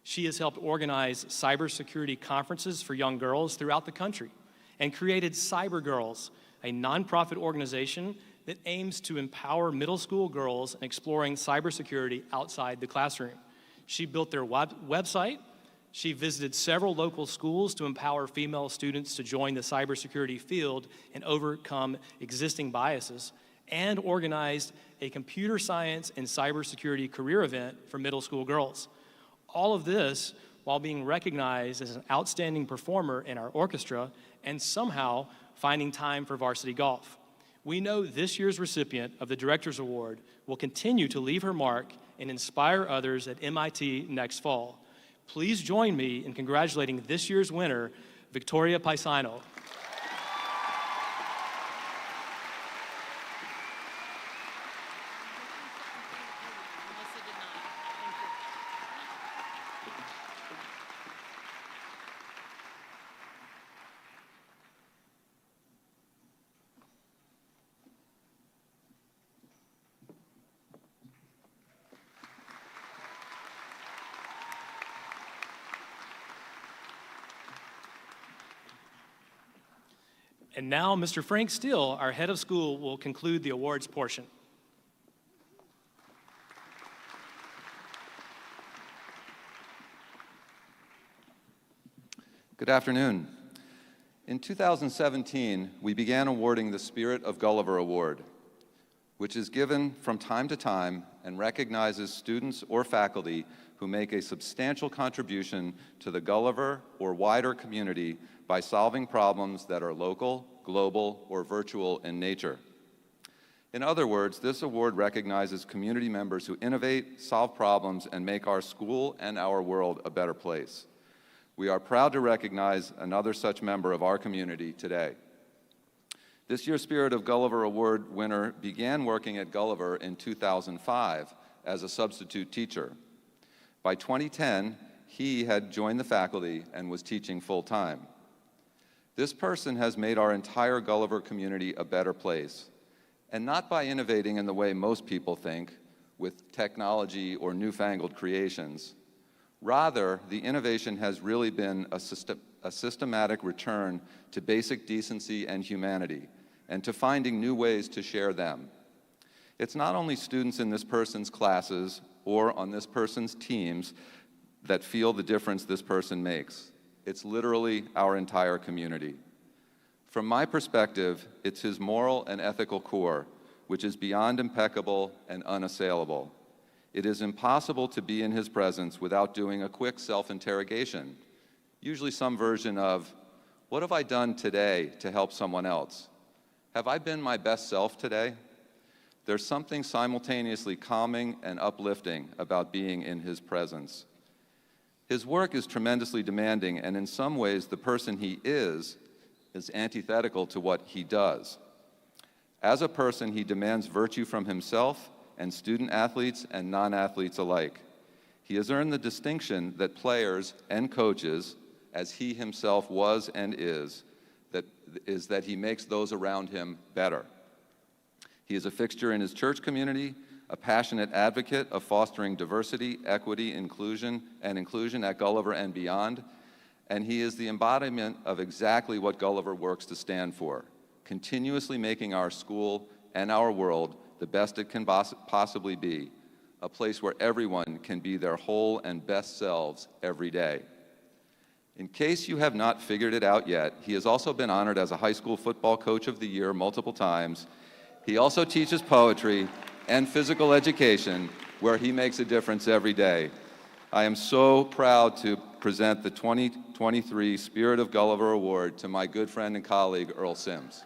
She has helped organize cybersecurity conferences for young girls throughout the country and created Cyber Girls, a nonprofit organization that aims to empower middle school girls in exploring cybersecurity outside the classroom. She built their website. She visited several local schools to empower female students to join the cybersecurity field and overcome existing biases, and organized a computer science and cybersecurity career event for middle school girls. All of this while being recognized as an outstanding performer in our orchestra and somehow finding time for varsity golf. We know this year's recipient of the Director's Award will continue to leave her mark and inspire others at MIT next fall. Please join me in congratulating this year's winner, Victoria Paisano. And now, Mr. Frank Steele, our head of school, will conclude the awards portion. Good afternoon. In 2017, we began awarding the Spirit of Gulliver Award, which is given from time to time and recognizes students or faculty who make a substantial contribution to the Gulliver or wider community by solving problems that are local, global, or virtual in nature. In other words, this award recognizes community members who innovate, solve problems, and make our school and our world a better place. We are proud to recognize another such member of our community today. This year's Spirit of Gulliver Award winner began working at Gulliver in 2005 as a substitute teacher. By 2010, he had joined the faculty and was teaching full-time. This person has made our entire Gulliver community a better place, and not by innovating in the way most people think, with technology or newfangled creations. Rather, the innovation has really been a systematic return to basic decency and humanity, and to finding new ways to share them. It's not only students in this person's classes or on this person's teams that feel the difference this person makes. It's literally our entire community. From my perspective, it's his moral and ethical core, which is beyond impeccable and unassailable. It is impossible to be in his presence without doing a quick self-interrogation, usually some version of, what have I done today to help someone else? Have I been my best self today? There's something simultaneously calming and uplifting about being in his presence. His work is tremendously demanding, and in some ways, the person he is antithetical to what he does. As a person, he demands virtue from himself and student athletes and non-athletes alike. He has earned the distinction that players and coaches, as he himself was and is that he makes those around him better. He is a fixture in his church community, a passionate advocate of fostering diversity, equity, inclusion at Gulliver and beyond, and he is the embodiment of exactly what Gulliver works to stand for, continuously making our school and our world the best it can possibly be, a place where everyone can be their whole and best selves every day. In case you have not figured it out yet, he has also been honored as a high school football coach of the year multiple times. He also teaches poetry and physical education, where he makes a difference every day. I am so proud to present the 2023 Spirit of Gulliver Award to my good friend and colleague, Earl Sims.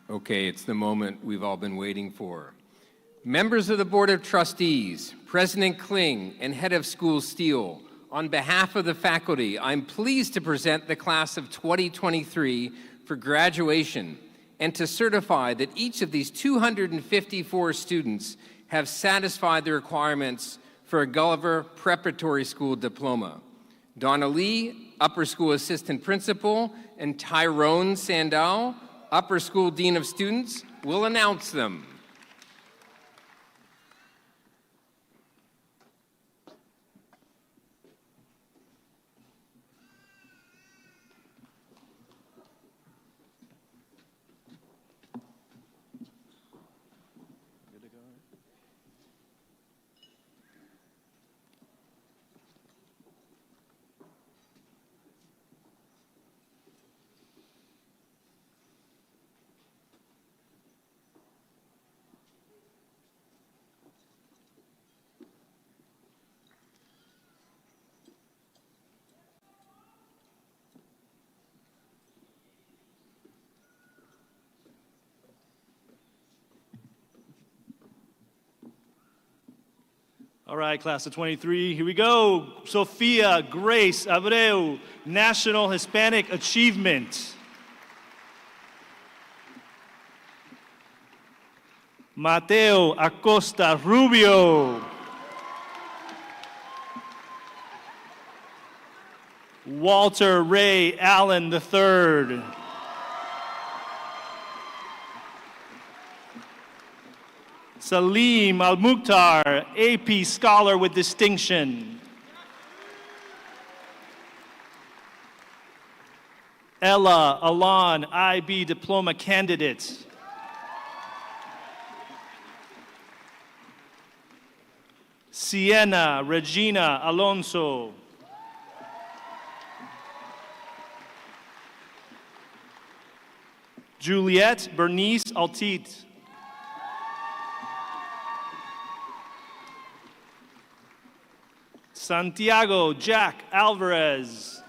Okay, it's the moment we've all been waiting for. Members of the Board of Trustees, President Kling, and Head of School Steele, on behalf of the faculty, I'm pleased to present the class of 2023 for graduation and to certify that each of these 254 students have satisfied the requirements for a Gulliver Preparatory School diploma. Donna Lee, Upper School Assistant Principal, and Tyrone Sandow, Upper School Dean of Students, will announce them. All right, class of 23, here we go. Sofia Grace Abreu, National Hispanic Achievement. Mateo Acosta Rubio. Walter Ray Allen III. Salim Al-Mukhtar, AP Scholar with Distinction. Ella Alon, IB Diploma Candidate. Sienna Regina Alonso. Juliette Bernice Altit. Santiago Jack Alvarez.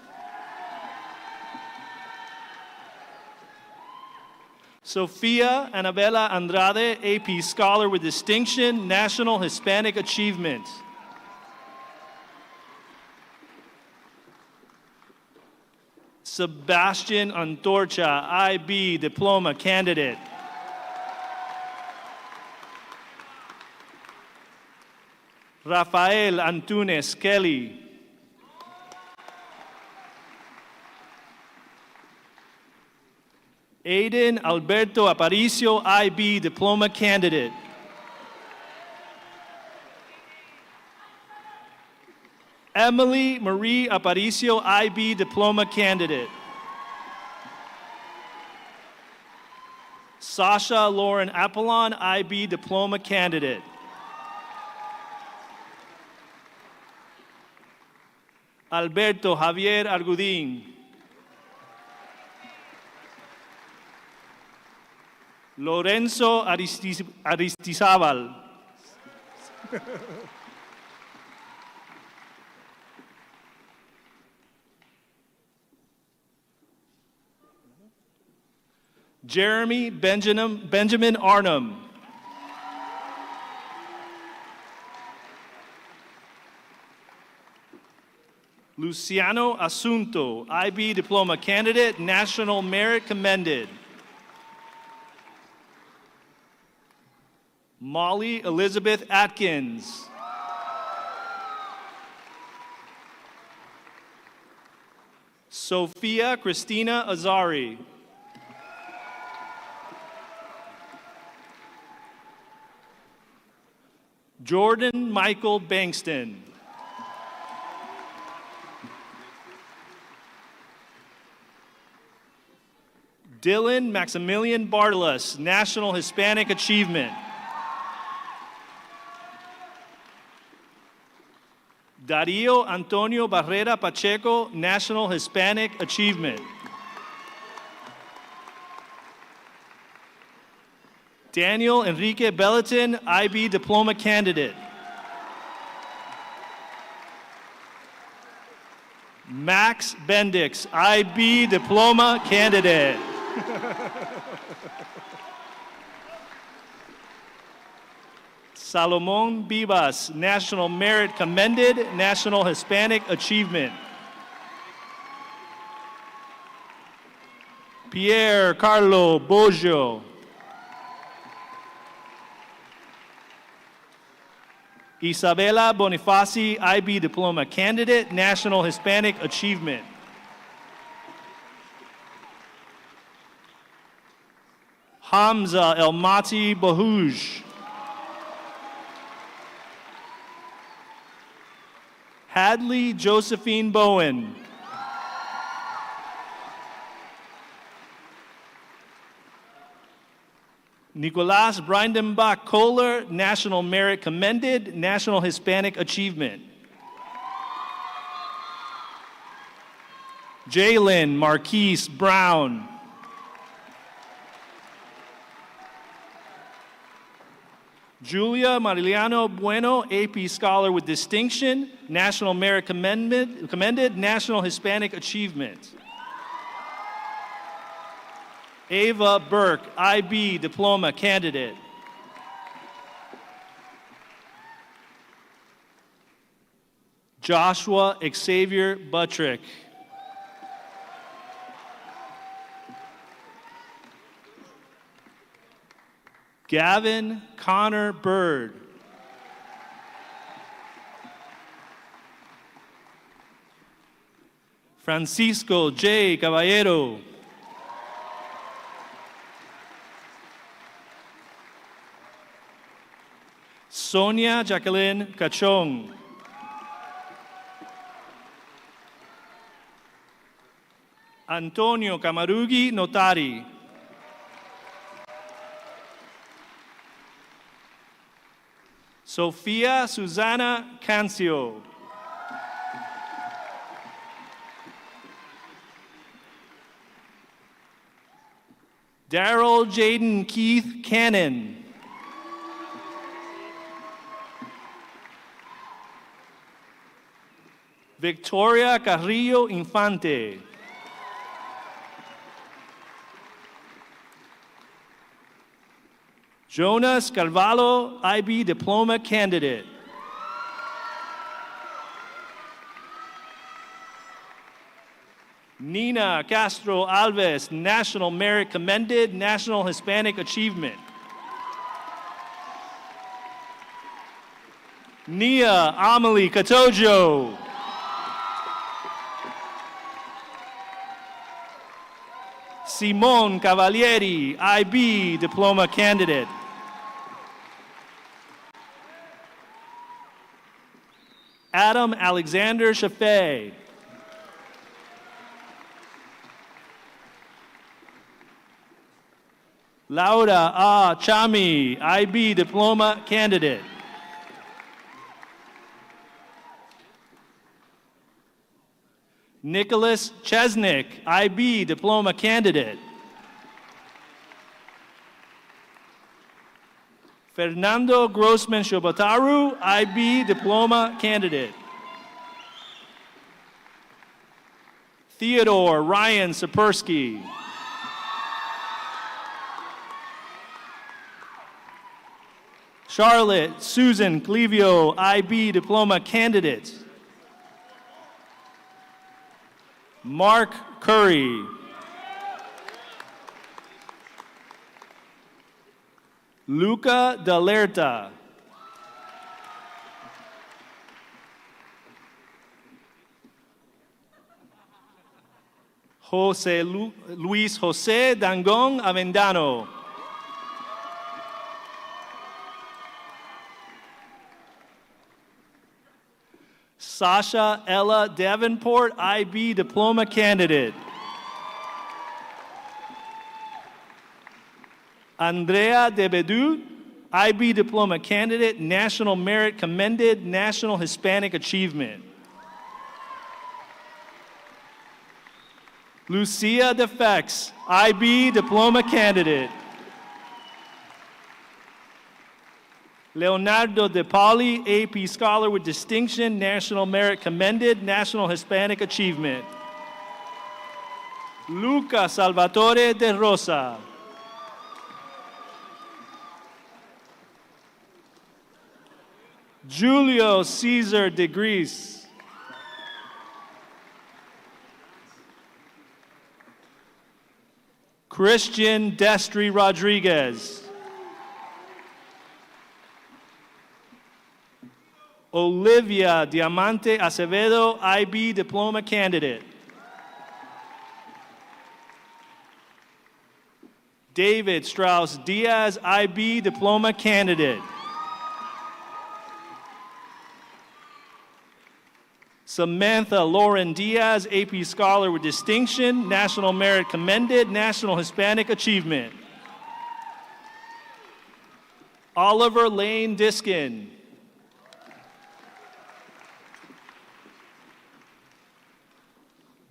Sofia Anabela Andrade, AP Scholar with Distinction, National Hispanic Achievement. Sebastian Antorcha, IB Diploma Candidate. Rafael Antunes Kelly. Aiden Alberto Aparicio, IB Diploma Candidate. Emily Marie Aparicio, IB Diploma Candidate. Sasha Lauren Apollon, IB Diploma Candidate. Alberto Javier Argudin. Lorenzo Aristizabal. Jeremy Benjamin Arnhem. Luciano Asunto, IB Diploma Candidate, National Merit Commended. Molly Elizabeth Atkins. Sophia Christina Azari. Jordan Michael Bankston. Dylan Maximilian Bartolus, National Hispanic Achievement. Darío Antonio Barrera Pacheco, National Hispanic Achievement. Daniel Enrique Belletin, IB Diploma Candidate. Max Bendix, IB Diploma Candidate. Salomon Bibas, National Merit Commended, National Hispanic Achievement. Pierre Carlo Boggio. Isabela Bonifaci, IB Diploma Candidate, National Hispanic Achievement. Hamza Elmati Bahuj. Hadley Josephine Bowen. Nicolas Brindenbach Kohler, National Merit Commended, National Hispanic Achievement. Jalen Marquise Brown. Julia Mariliano Bueno, AP Scholar with Distinction, National Merit Commended, National Hispanic Achievement. Ava Burke, IB Diploma Candidate. Joshua Xavier Buttrick. Gavin Connor Bird. Francisco J. Caballero. Sonia Jacqueline Cachong. Antonio Camarugi Notari. Sofia Susana Cancio. Daryl Jaden Keith Cannon. Victoria Carrillo Infante. Jonas Carvalho, IB Diploma candidate. Nina Castro Alves, National Merit Commended, National Hispanic Achievement. Nia Amelie Katojo. Simone Cavalieri, IB Diploma candidate. Adam Alexander Chaffee. Laura A. Chami, IB Diploma candidate. Nicholas Chesnick, IB Diploma candidate. Fernando Grossman Shobataru, IB Diploma candidate. Theodore Ryan Sapersky. Charlotte Susan Clevio, IB Diploma candidate. Mark Curry. Luca Dalerta. Luis Jose Dangon Avendano. Sasha Ella Davenport, IB Diploma candidate. Andrea Debedu, IB Diploma candidate, National Merit Commended, National Hispanic Achievement. Lucia Defex, IB Diploma candidate. Leonardo De Pauli, AP Scholar with Distinction, National Merit Commended, National Hispanic Achievement. Luca Salvatore De Rosa. Julio Cesar De Gris. Christian Destry Rodriguez. Olivia Diamante Acevedo, IB Diploma candidate. David Strauss Diaz, IB Diploma candidate. Samantha Lauren Diaz, AP Scholar with Distinction, National Merit Commended, National Hispanic Achievement. Oliver Lane Diskin.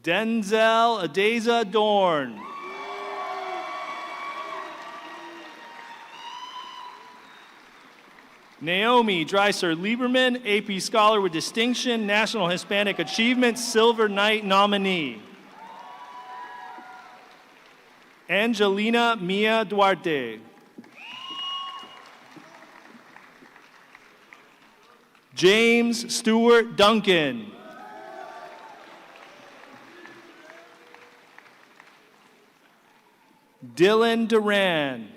Denzel Adeza Dorn. Naomi Dreiser Lieberman, AP Scholar with Distinction, National Hispanic Achievement, Silver Knight nominee. Angelina Mia Duarte. James Stewart Duncan. Dylan Duran.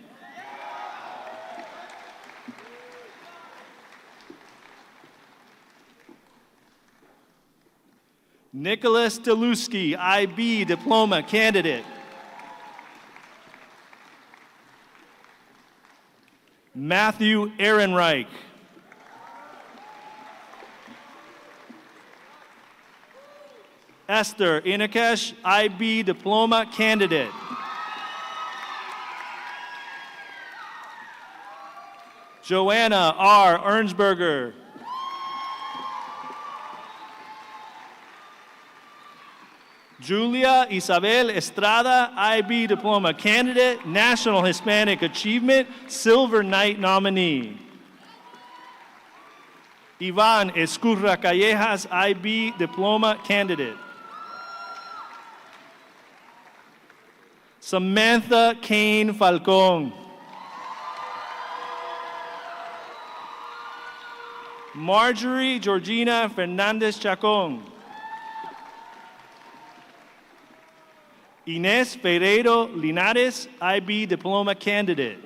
Nicholas Deluski, IB Diploma candidate. Matthew Ehrenreich. Esther Inakesh, IB Diploma candidate. Joanna R. Ernsberger. Julia Isabel Estrada, IB Diploma candidate, National Hispanic Achievement, Silver Knight nominee. Ivan Escurra Callejas, IB Diploma candidate. Samantha Kane Falcon. Marjorie Georgina Fernandez Chacon. Inés Ferreiro Linares, IB Diploma candidate.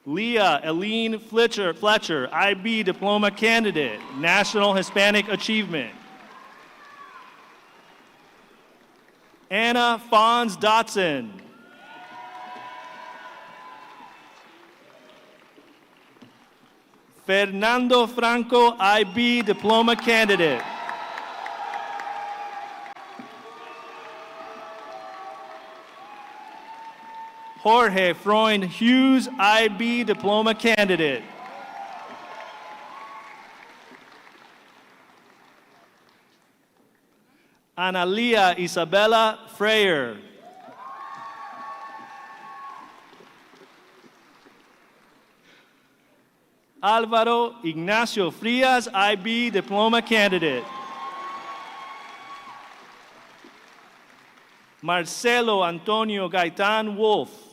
Leah Eileen Fletcher, IB Diploma candidate, National Hispanic Achievement. Anna Fons Dotson. Fernando Franco, IB Diploma candidate. Jorge Freund Hughes, IB Diploma candidate. Analia Isabella Freyer. Alvaro Ignacio Frias, IB Diploma candidate. Marcelo Antonio Gaitan Wolf.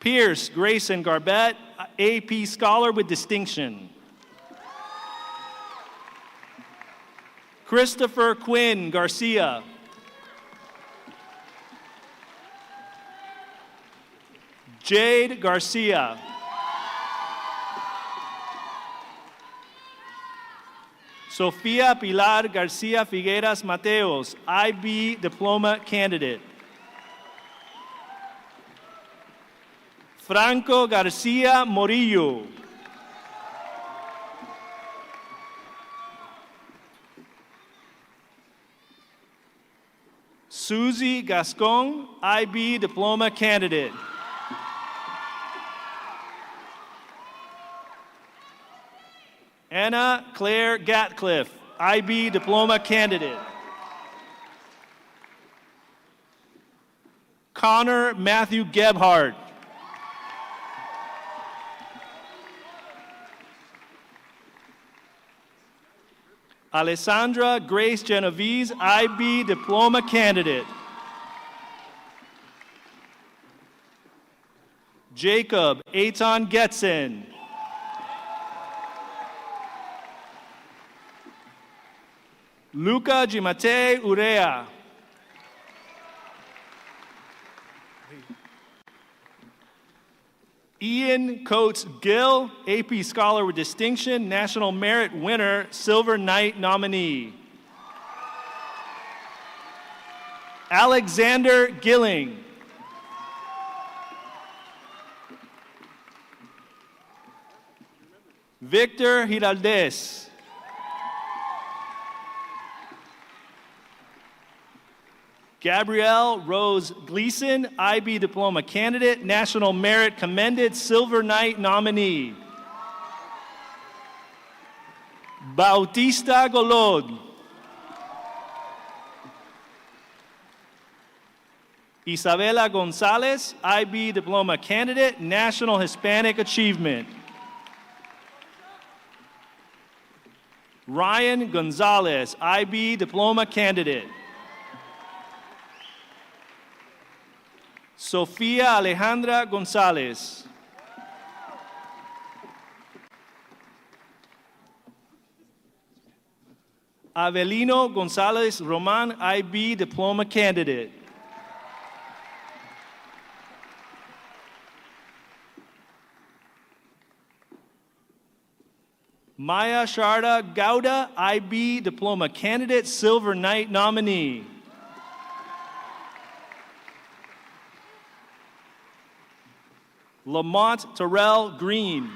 Pierce Grayson Garbett, AP Scholar with Distinction. Christopher Quinn Garcia. Jade Garcia. Sofia Pilar Garcia Figueras Mateos, IB Diploma candidate. Franco Garcia Morillo. Susie Gascon, IB Diploma candidate. Anna Claire Gatcliffe, IB Diploma candidate. Connor Matthew Gebhardt. Alessandra Grace Genovese, IB Diploma candidate. Jacob Eitan Getson. Luca Gimate Urea. Ian Coates Gill, AP Scholar with Distinction, National Merit winner, Silver Knight nominee. Alexander Gilling. Victor Giraldes. Gabrielle Rose Gleason, IB Diploma candidate, National Merit Commended, Silver Knight nominee. Bautista Golod. Isabela Gonzalez, IB Diploma candidate, National Hispanic Achievement. Ryan Gonzalez, IB Diploma candidate. Sofia Alejandra Gonzalez. Avelino Gonzalez Roman, IB Diploma candidate. Maya Sharda Gouda, IB Diploma candidate, Silver Knight nominee. Lamont Terrell Green.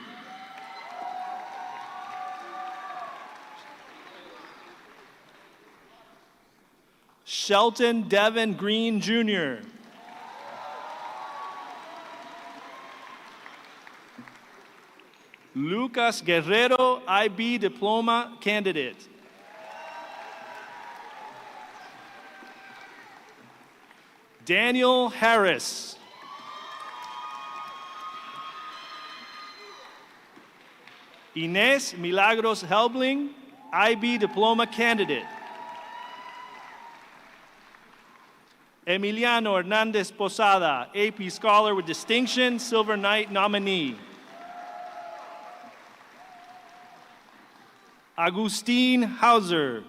Shelton Devin Green Jr. Lucas Guerrero, IB Diploma candidate. Daniel Harris. Inés Milagros Helbling, IB Diploma candidate. Emiliano Hernandez Posada, AP Scholar with Distinction, Silver Knight nominee. Agustin Hauser.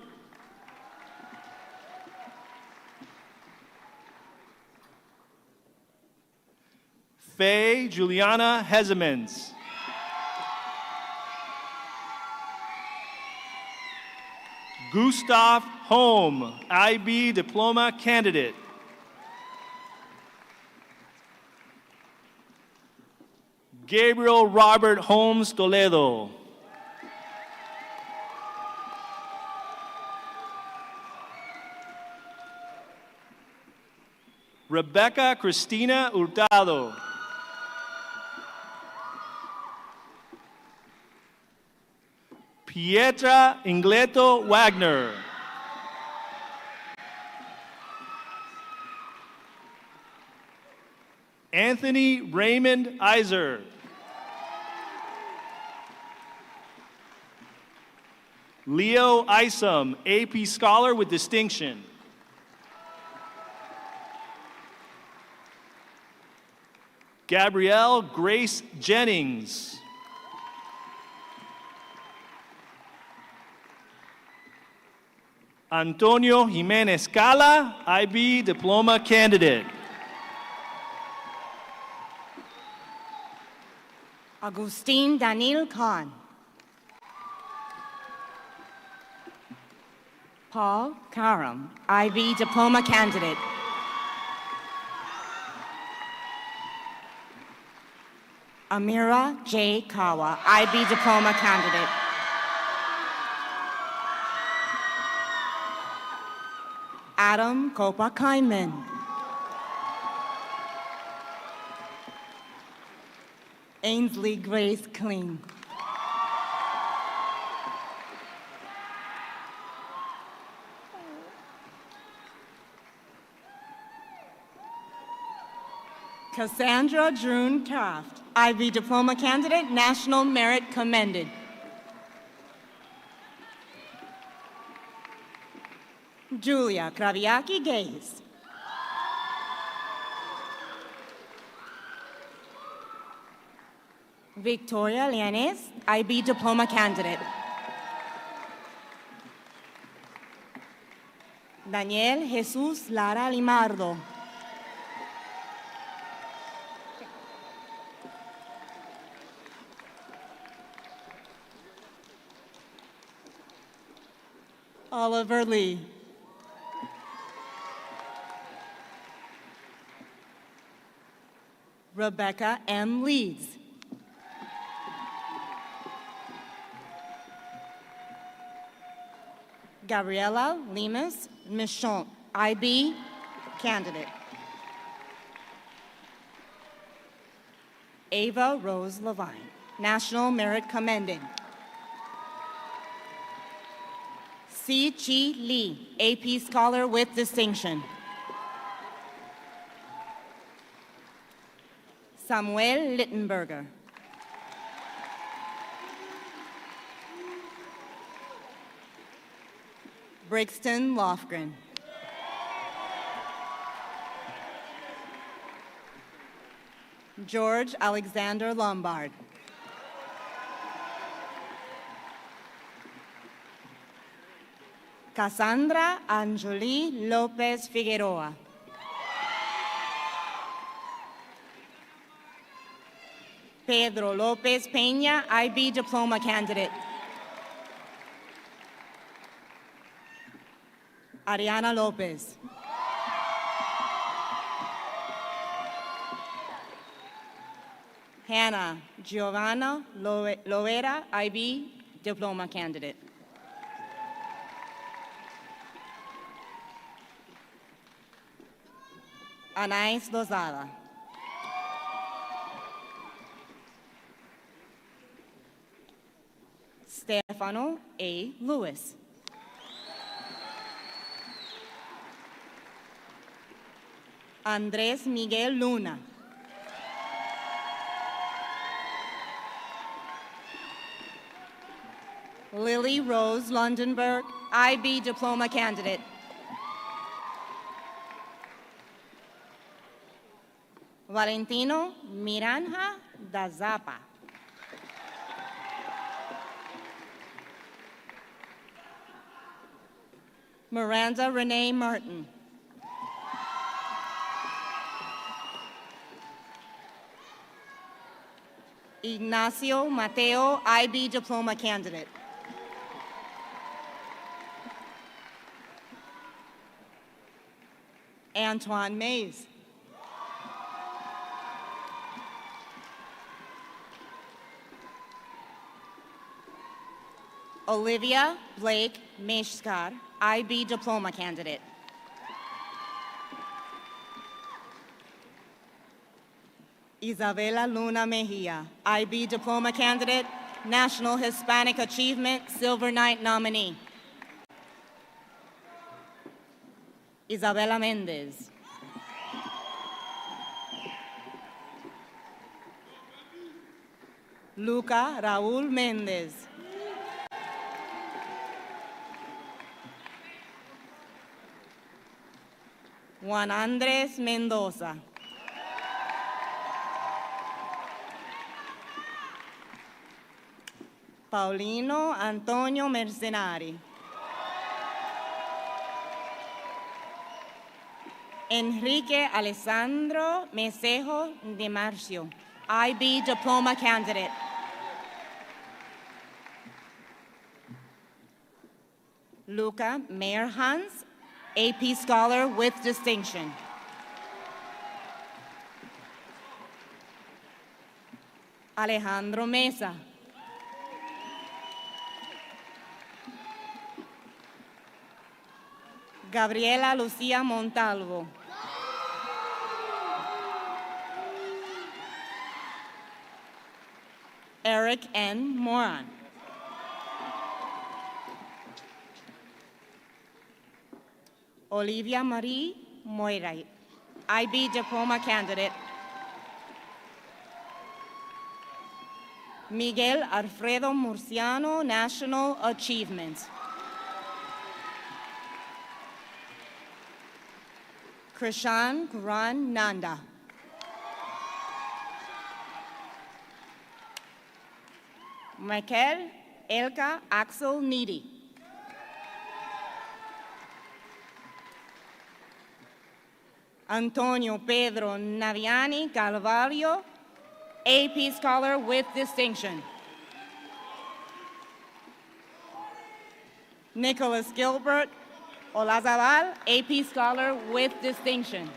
Faye Juliana Hezemans. Gustav Holm, IB Diploma candidate. Gabriel Robert Holmes Toledo. Rebecca Cristina Hurtado. Pietra Ingleto Wagner. Anthony Raymond Iser. Leo Isom, AP Scholar with Distinction. Gabrielle Grace Jennings. Antonio Jimenez Cala, IB Diploma candidate. Agustin Daniel Khan. Paul Karam, IB Diploma candidate. Amira J. Kawa, IB Diploma candidate. Adam Kopa Kaiman. Ainsley Grace Kling. Cassandra Drune Kraft, IB Diploma candidate, National Merit commended. Julia Kraviaki Gaze. Victoria Llanes, IB Diploma candidate. Daniel Jesus Lara Limardo. Oliver Lee. Rebecca M. Leeds. Gabriela Lemus Michon, IB candidate. Ava Rose Levine, National Merit commended. Si Chi Lee, AP Scholar with Distinction. Samuel Littenberger. Brixton Lofgren. George Alexander Lombard. Cassandra Anjali Lopez Figueroa. Pedro Lopez Peña, IB diploma candidate. Ariana Lopez. Hannah Giovanna Loera, IB diploma candidate. Anais Lozada. Stefano A. Lewis. Andrés Miguel Luna. Lily Rose Lundenberg, IB diploma candidate. Valentino Miranja da Zapa. Miranda Renee Martin. Ignacio Mateo, IB diploma candidate. Antoine Mays. Olivia Blake Meshkar, IB diploma candidate. Isabela Luna Mejia, IB diploma candidate, National Hispanic Achievement Silver Knight nominee. Isabela Mendez. Luca Raúl Mendez. Juan Andres Mendoza. Paulino Antonio Mercenari. Enrique Alessandro Mesejo de Marcio, IB diploma candidate. Luca Mayer Hans, AP scholar with distinction. Alejandro Mesa. Gabriela Lucia Montalvo. Eric N. Moran. Olivia Marie Moira, IB diploma candidate. Miguel Alfredo Murciano, National Achievement. Krishan Kuran Nanda. Michael Elka Axel Needy. Antonio Pedro Naviani Calvario, AP scholar with distinction. Nicholas Gilbert Olazabal, AP scholar with distinction.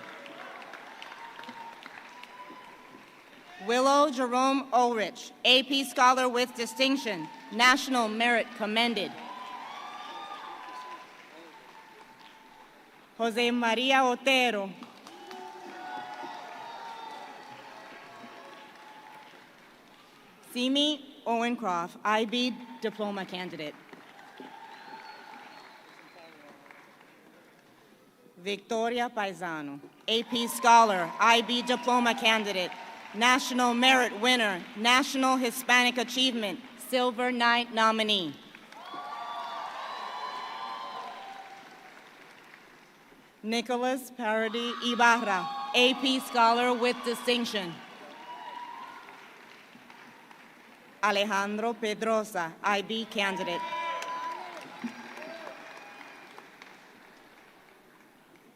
Willow Jerome Ulrich, AP scholar with distinction, National Merit commended. Jose Maria Otero. Simi Owencroft, IB diploma candidate. Victoria Paisano, AP scholar, IB diploma candidate, National Merit winner, National Hispanic Achievement, Silver Knight nominee. Nicholas Parody Ibarra, AP scholar with distinction. Alejandro Pedrosa, IB candidate.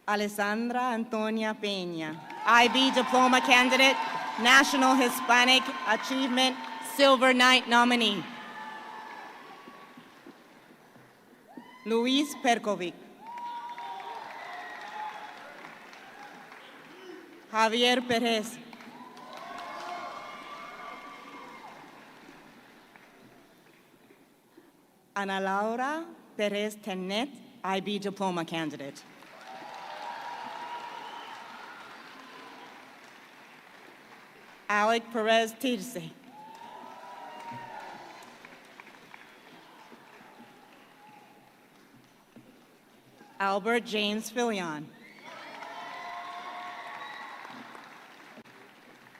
Alessandra Antonia Peña, IB diploma candidate, National Hispanic Achievement Silver Knight nominee. Luis Perkovic. Javier Perez. Ana Laura Perez Tenet, IB diploma candidate. Alec Perez Tirce. Albert James Filion.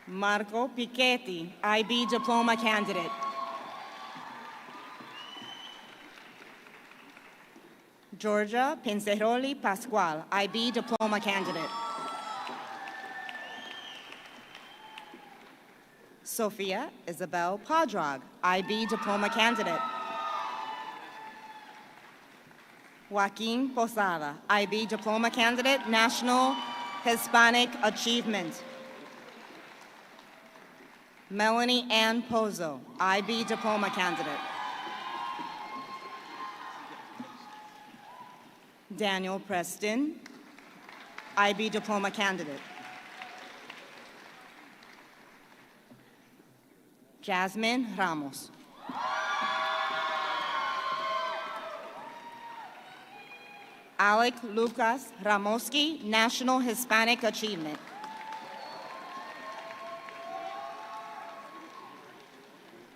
Marco Pichetti, IB diploma candidate. Georgia Pinceroli Pascual, IB diploma candidate. Sophia Isabel Padrag, IB diploma candidate. Joaquin Posada, IB diploma candidate, National Hispanic Achievement. Melanie Ann Pozo, IB diploma candidate. Daniel Preston, IB diploma candidate. Jasmine Ramos. Alec Lucas Ramoski, National Hispanic Achievement.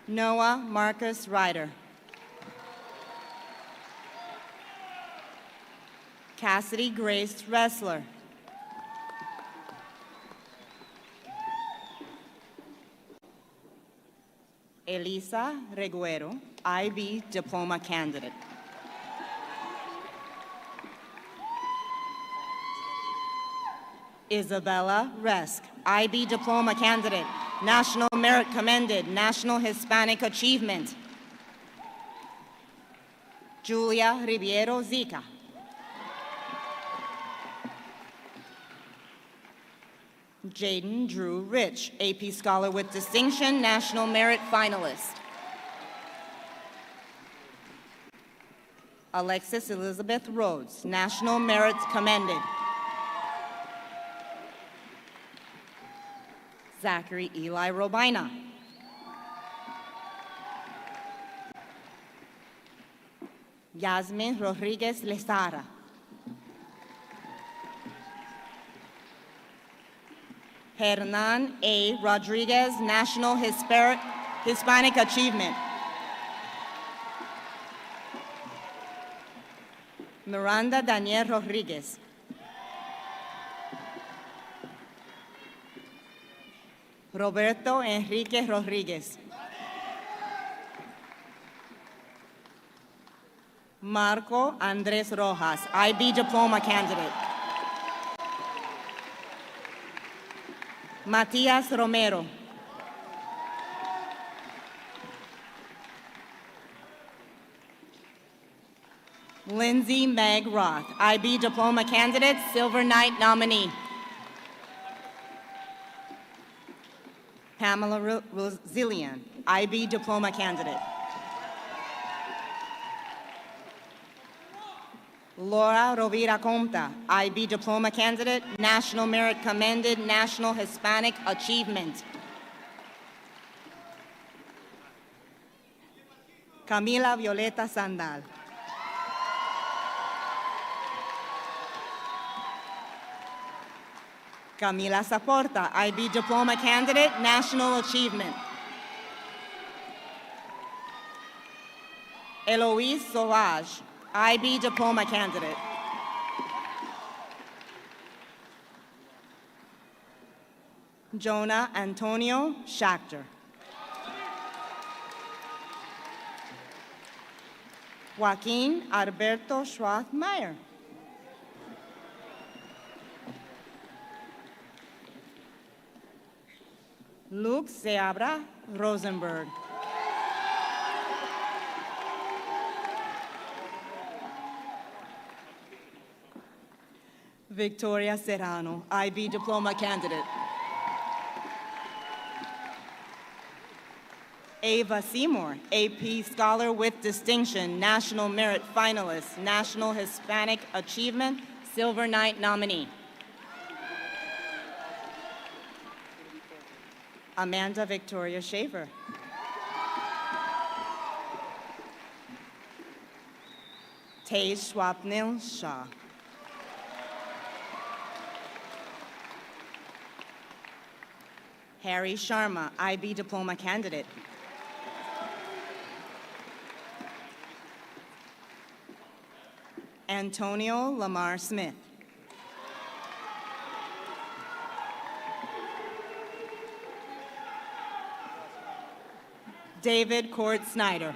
Noah Marcus Ryder. Cassidy Grace Ressler. Elisa Reguero, IB diploma candidate. Isabella Resk, IB diploma candidate, National Merit Commended, National Hispanic Achievement. Julia Riviero Zica. Jaden Drew Rich, AP Scholar with Distinction, National Merit Finalist. Alexis Elizabeth Rhodes, National Merit Commended. Zachary Eli Robina. Yasmin Rodriguez Lezara. Hernan A. Rodriguez, National Hispanic Achievement. Miranda Daniel Rodriguez. Roberto Enrique Rodriguez. Marco Andres Rojas, IB diploma candidate. Matias Romero. Lindsay Meg Roth, IB diploma candidate, Silver Knight nominee. Pamela Zillian, IB diploma candidate. Laura Rovira Comta, IB diploma candidate, National Merit Commended, National Hispanic Achievement. Camila Violeta Sandal. Camila Saporta, IB diploma candidate, National Achievement. Eloise Sauvage, IB diploma candidate. Jonah Antonio Schachter. Joaquin Alberto Schroth-Meyer. Luke Seabra Rosenberg. Victoria Serrano, IB Diploma candidate. Ava Seymour, AP Scholar with Distinction, National Merit Finalist, National Hispanic Achievement, Silver Knight nominee. Amanda Victoria Shaver. Tej Swapnil Shah. Harry Sharma, IB Diploma candidate. Antonio Lamar Smith. David Court Snyder.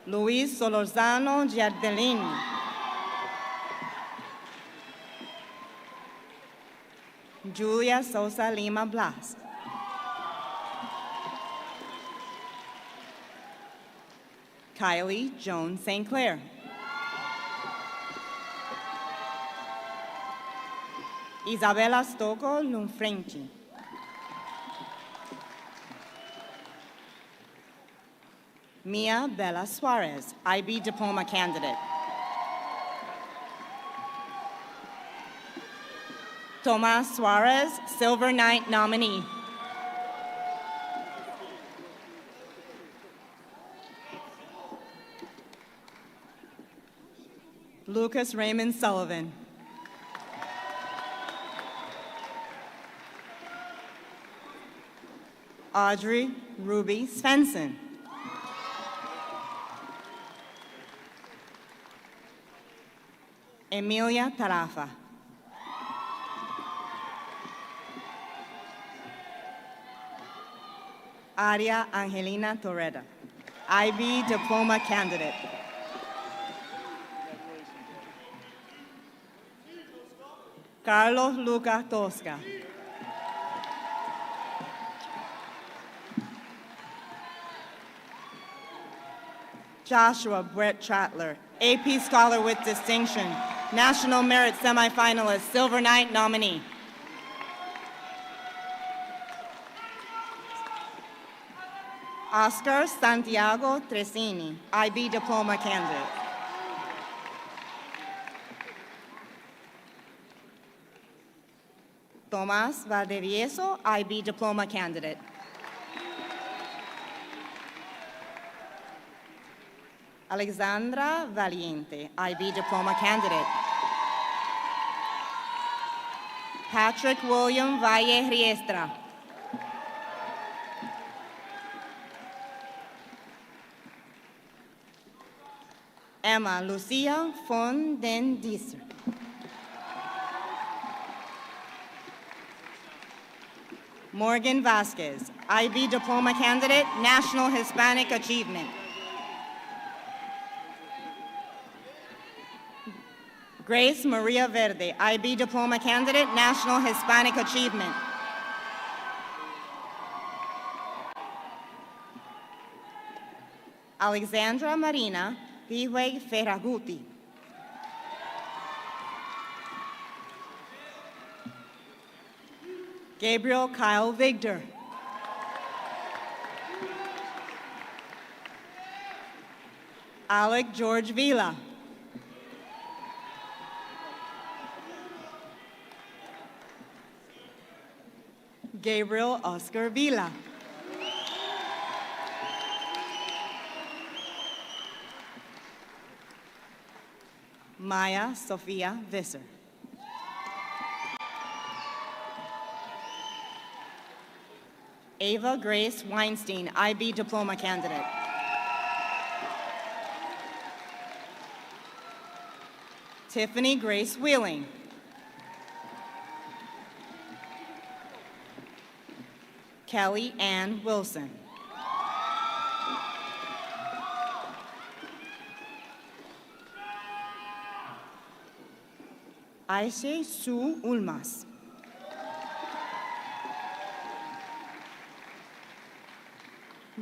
Luis Solorzano Giardellini. Julia Sosa Lima Blas. Kylie Joan St. Clair. Isabella Stocco Lunfrenchi. Mia Bella Suarez, IB Diploma candidate. Tomas Suarez, Silver Knight nominee. Lucas Raymond Sullivan. Audrey Ruby Svensson. Emilia Tarafa. Aria Angelina Torreda, IB Diploma candidate. Carlos Luca Tosca. Joshua Brett Trattler, AP Scholar with Distinction, National Merit Semifinalist, Silver Knight nominee. Oscar Santiago Tresini, IB Diploma candidate. Tomas Valdevieso, IB Diploma candidate. Alexandra Valiente, IB Diploma candidate. Patrick William Valle Riestra. Emma Lucia von den Dieser. Morgan Vasquez, IB Diploma candidate, National Hispanic Achievement. Grace Maria Verde, IB Diploma candidate, National Hispanic Achievement. Alexandra Marina Pihueg Ferraguti. Gabriel Kyle Vigder. Alec George Vila. Gabriel Oscar Vila. Maya Sofia Visser. Ava Grace Weinstein, IB Diploma candidate. Tiffany Grace Wheeling. Kelly Ann Wilson. Aisha Sue Ulmas.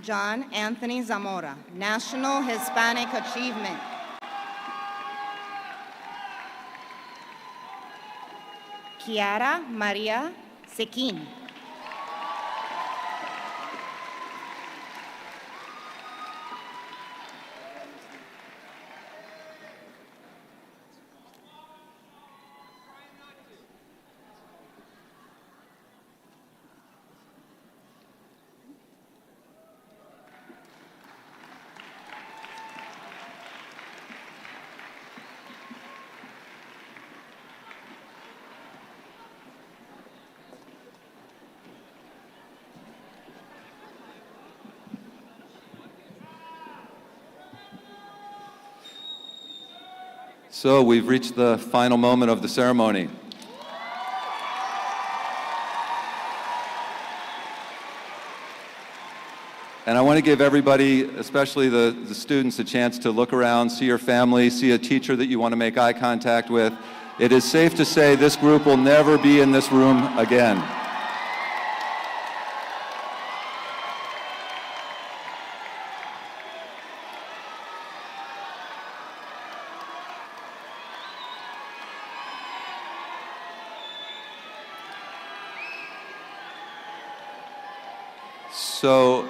John Anthony Zamora, National Hispanic Achievement. Kiara Maria Sequin. So we've reached the final moment of the ceremony. And I want to give everybody, especially the students, a chance to look around, see your family, see a teacher that you want to make eye contact with. It is safe to say this group will never be in this room again. So,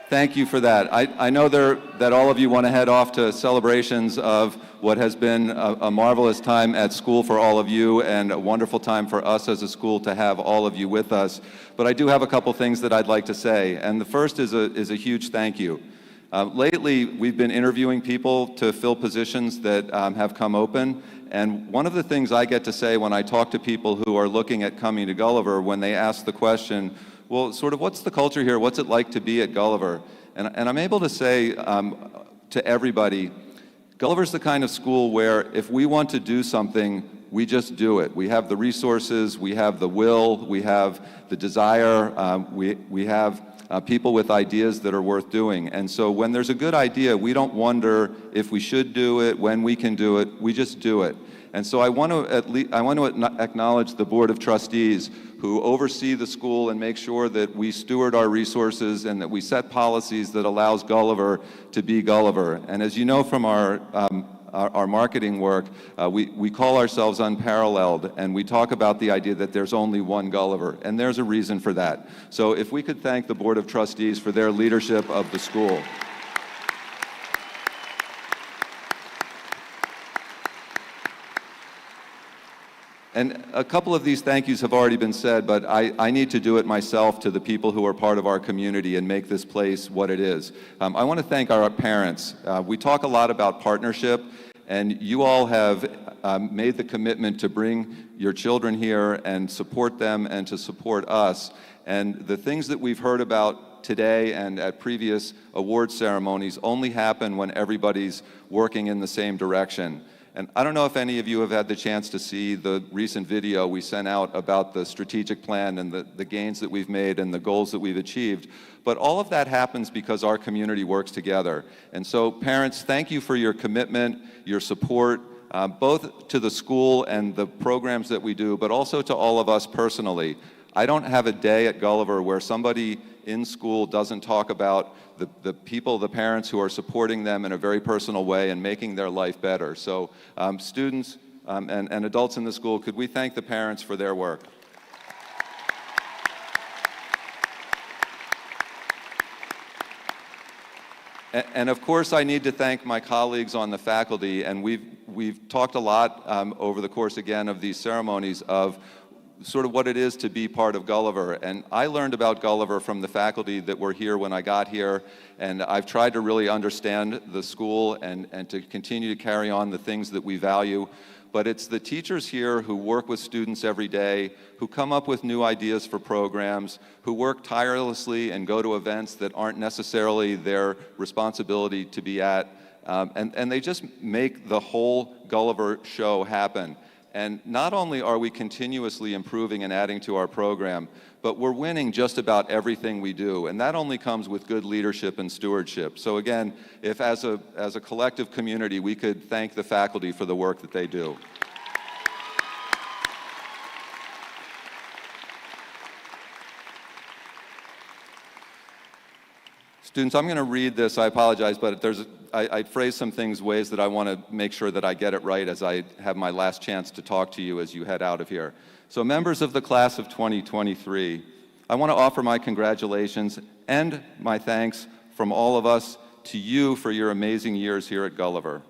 thank you for that. I know that all of you want to head off to celebrations of what has been a marvelous time at school for all of you and a wonderful time for us as a school to have all of you with us. But I do have a couple things that I'd like to say. And the first is a huge thank you. Lately, we've been interviewing people to fill positions that have come open. And one of the things I get to say when I talk to people who are looking at coming to Gulliver, when they ask the question, well, sort of what's the culture here? What's it like to be at Gulliver? And I'm able to say to everybody, Gulliver's the kind of school where if we want to do something, we just do it. We have the resources, we have the will, we have the desire, we have people with ideas that are worth doing. And so when there's a good idea, we don't wonder if we should do it, when we can do it, we just do it. And so I want to acknowledge the Board of Trustees who oversee the school and make sure that we steward our resources and that we set policies that allows Gulliver to be Gulliver. And as you know from our marketing work, we call ourselves Unparalleled, and we talk about the idea that there's only one Gulliver, and there's a reason for that. So if we could thank the Board of Trustees for their leadership of the school. And a couple of these thank yous have already been said, but I need to do it myself to the people who are part of our community and make this place what it is. I want to thank our parents. We talk a lot about partnership, and you all have made the commitment to bring your children here and support them and to support us. And the things that we've heard about today and at previous award ceremonies only happen when everybody's working in the same direction. And I don't know if any of you have had the chance to see the recent video we sent out about the strategic plan and the gains that we've made and the goals that we've achieved. But all of that happens because our community works together. And so parents, thank you for your commitment, your support, both to the school and the programs that we do, but also to all of us personally. I don't have a day at Gulliver where somebody in school doesn't talk about the people, the parents who are supporting them in a very personal way and making their life better. So students and adults in the school, could we thank the parents for their work? And of course, I need to thank my colleagues on the faculty, and we've talked a lot over the course, again, of these ceremonies of sort of what it is to be part of Gulliver. And I learned about Gulliver from the faculty that were here when I got here, and I've tried to really understand the school and to continue to carry on the things that we value. But it's the teachers here who work with students every day, who come up with new ideas for programs, who work tirelessly and go to events that aren't necessarily their responsibility to be at. And they just make the whole Gulliver show happen. And not only are we continuously improving and adding to our program, but we're winning just about everything we do. And that only comes with good leadership and stewardship. So again, if as a collective community, we could thank the faculty for the work that they do. Students, I'm going to read this. I apologize, but I phrased some things ways that I want to make sure that I get it right as I have my last chance to talk to you as you head out of here. So members of the class of 2023, I want to offer my congratulations and my thanks from all of us to you for your amazing years here at Gulliver.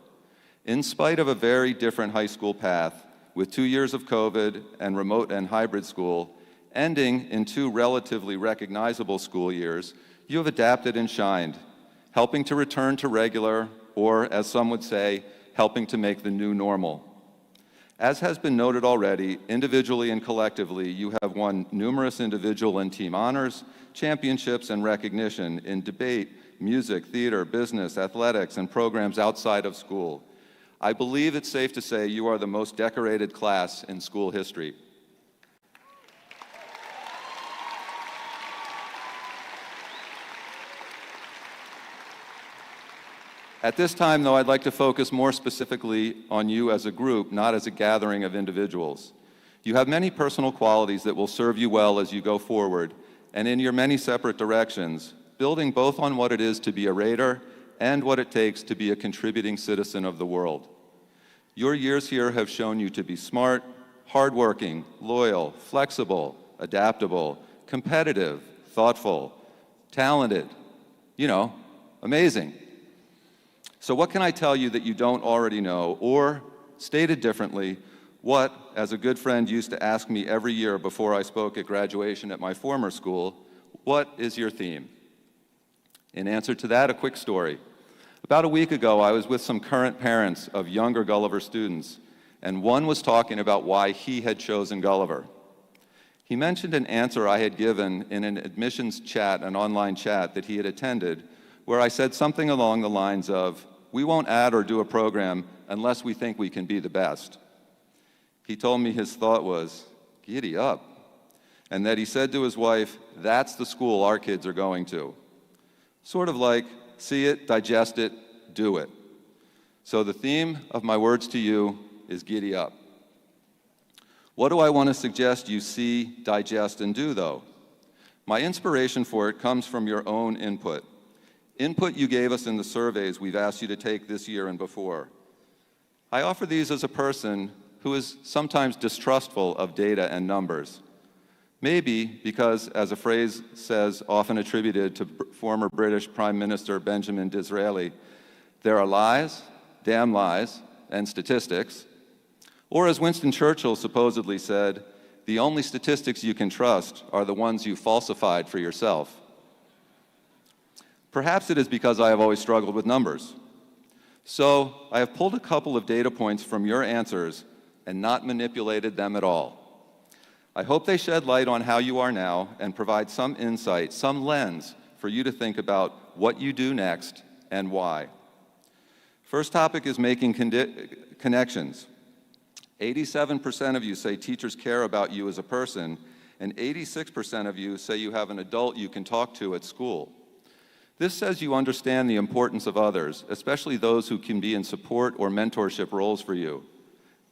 In spite of a very different high school path, with 2 years of COVID and remote and hybrid school, ending in 2 relatively recognizable school years, you have adapted and shined, helping to return to regular, or as some would say, helping to make the new normal. As has been noted already, individually and collectively, you have won numerous individual and team honors, championships, and recognition in debate, music, theater, business, athletics, and programs outside of school. I believe it's safe to say you are the most decorated class in school history. At this time, though, I'd like to focus more specifically on you as a group, not as a gathering of individuals. You have many personal qualities that will serve you well as you go forward, and in your many separate directions, building both on what it is to be a Raider and what it takes to be a contributing citizen of the world. Your years here have shown you to be smart, hardworking, loyal, flexible, adaptable, competitive, thoughtful, talented, amazing. So what can I tell you that you don't already know? Or, stated differently, what, as a good friend used to ask me every year before I spoke at graduation at my former school, what is your theme? In answer to that, a quick story. About a week ago, I was with some current parents of younger Gulliver students, and one was talking about why he had chosen Gulliver. He mentioned an answer I had given in an admissions chat, an online chat that he had attended, where I said something along the lines of, "We won't add or do a program unless we think we can be the best." He told me his thought was, "Giddy up," and that he said to his wife, "That's the school our kids are going to." Sort of like, see it, digest it, do it. So the theme of my words to you is giddy up. What do I want to suggest you see, digest, and do, though? My inspiration for it comes from your own input. Input you gave us in the surveys we've asked you to take this year and before. I offer these as a person who is sometimes distrustful of data and numbers. Maybe because, as a phrase says, often attributed to former British Prime Minister Benjamin Disraeli, there are lies, damn lies, and statistics. Or as Winston Churchill supposedly said, the only statistics you can trust are the ones you falsified for yourself. Perhaps it is because I have always struggled with numbers. So I have pulled a couple of data points from your answers and not manipulated them at all. I hope they shed light on how you are now and provide some insight, some lens for you to think about what you do next and why. First topic is making connections. 87% of you say teachers care about you as a person, and 86% of you say you have an adult you can talk to at school. This says you understand the importance of others, especially those who can be in support or mentorship roles for you.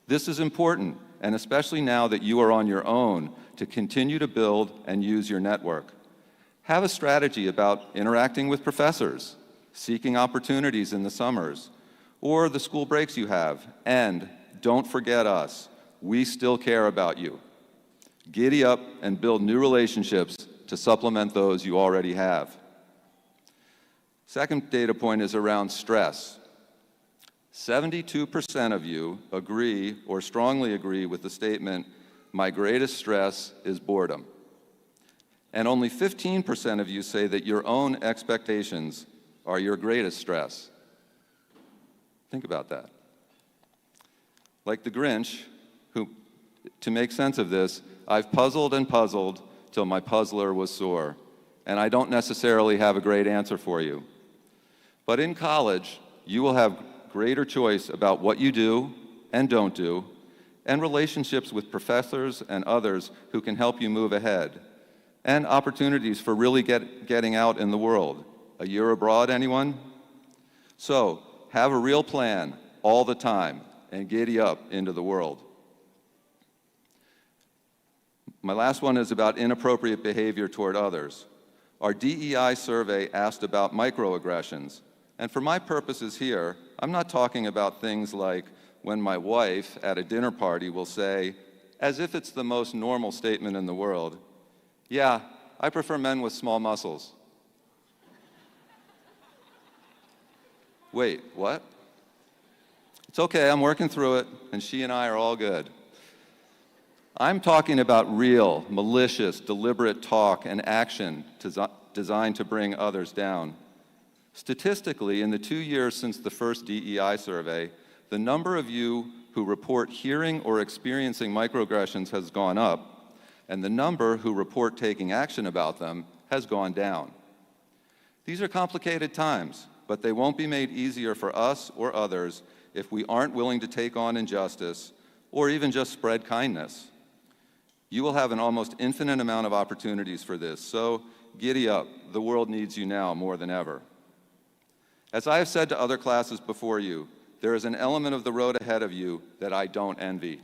This is important, and especially now that you are on your own, to continue to build and use your network. Have a strategy about interacting with professors, seeking opportunities in the summers, or the school breaks you have, and don't forget us. We still care about you. Giddy up and build new relationships to supplement those you already have. Second data point is around stress. 72% of you agree or strongly agree with the statement, "My greatest stress is boredom." And only 15% of you say that your own expectations are your greatest stress. Think about that. Like the Grinch, who, to make sense of this, I've puzzled and puzzled till my puzzler was sore, and I don't necessarily have a great answer for you. But in college, you will have greater choice about what you do and don't do, and relationships with professors and others who can help you move ahead, and opportunities for really getting out in the world. A year abroad, anyone? So, have a real plan all the time and giddy up into the world. My last one is about inappropriate behavior toward others. Our DEI survey asked about microaggressions. And for my purposes here, I'm not talking about things like when my wife at a dinner party will say, as if it's the most normal statement in the world, "Yeah, I prefer men with small muscles." Wait, what? It's okay, I'm working through it, and she and I are all good. I'm talking about real, malicious, deliberate talk and action designed to bring others down. Statistically, in the 2 years since the first DEI survey, the number of you who report hearing or experiencing microaggressions has gone up, and the number who report taking action about them has gone down. These are complicated times, but they won't be made easier for us or others if we aren't willing to take on injustice or even just spread kindness. You will have an almost infinite amount of opportunities for this, so giddy up. The world needs you now more than ever. As I have said to other classes before you, there is an element of the road ahead of you that I don't envy.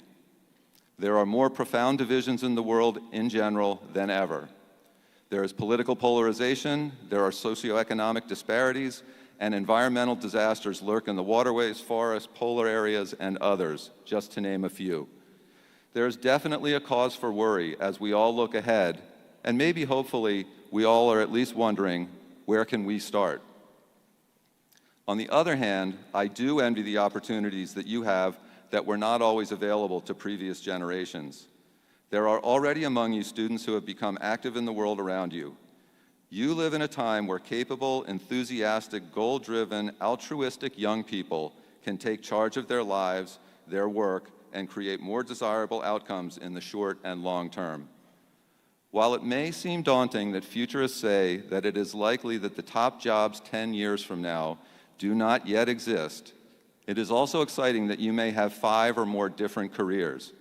There are more profound divisions in the world in general than ever. There is political polarization, there are socioeconomic disparities, and environmental disasters lurk in the waterways, forests, polar areas, and others, just to name a few. There is definitely a cause for worry as we all look ahead, and maybe hopefully we all are at least wondering, where can we start? On the other hand, I do envy the opportunities that you have that were not always available to previous generations. There are already among you students who have become active in the world around you. You live in a time where capable, enthusiastic, goal-driven, altruistic young people can take charge of their lives, their work, and create more desirable outcomes in the short and long term. While it may seem daunting that futurists say that it is likely that the top jobs 10 years from now do not yet exist, it is also exciting that you may have 5 or more different careers.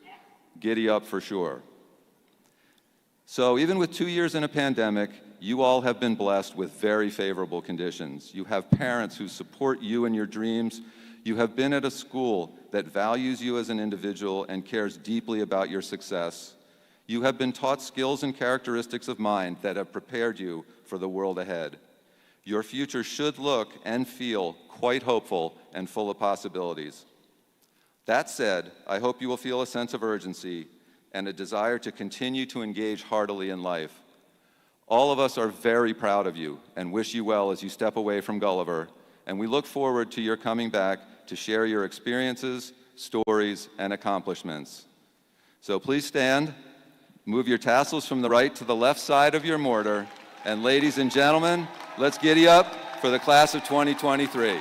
Giddy up for sure. So even with 2 years in a pandemic, you all have been blessed with very favorable conditions. You have parents who support you and your dreams. You have been at a school that values you as an individual and cares deeply about your success. You have been taught skills and characteristics of mind that have prepared you for the world ahead. Your future should look and feel quite hopeful and full of possibilities. That said, I hope you will feel a sense of urgency and a desire to continue to engage heartily in life. All of us are very proud of you and wish you well as you step away from Gulliver, and we look forward to your coming back to share your experiences, stories, and accomplishments. So please stand, move your tassels from the right to the left side of your mortar, and ladies and gentlemen, let's giddy up for the class of 2023.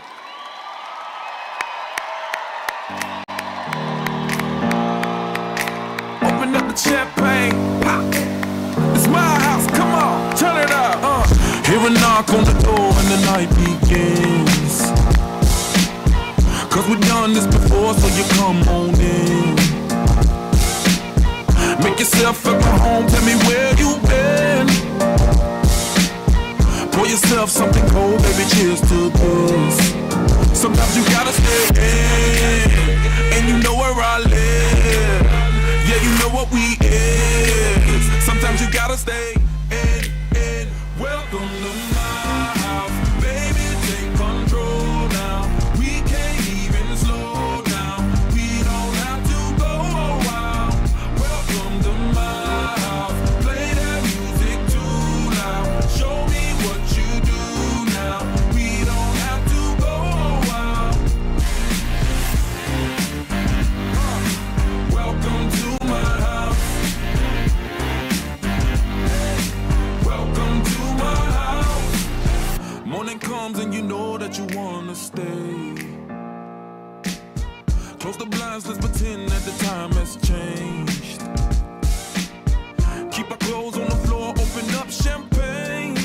Open up the champagne, pop. It's my house, come on, turn it up. Hear a knock on the door and the night begins. Cause we've done this before, so you come on in. Make yourself at home, tell me where you've been. Pour yourself something cold, baby, cheers to this. Sometimes you gotta stay in, and you know where I live. Yeah, you know what we is. Sometimes you gotta stay in. Welcome to my house, baby, take control now. We can't even slow down. We don't have to go a while. Welcome to my house, play that music too loud. Show me what you do now. We don't have to go a while. Welcome to my house. Welcome to my house. Morning comes and you know that you wanna stay. Close the blinds, let's pretend that the time has changed. Keep our clothes on the floor, open up champagne.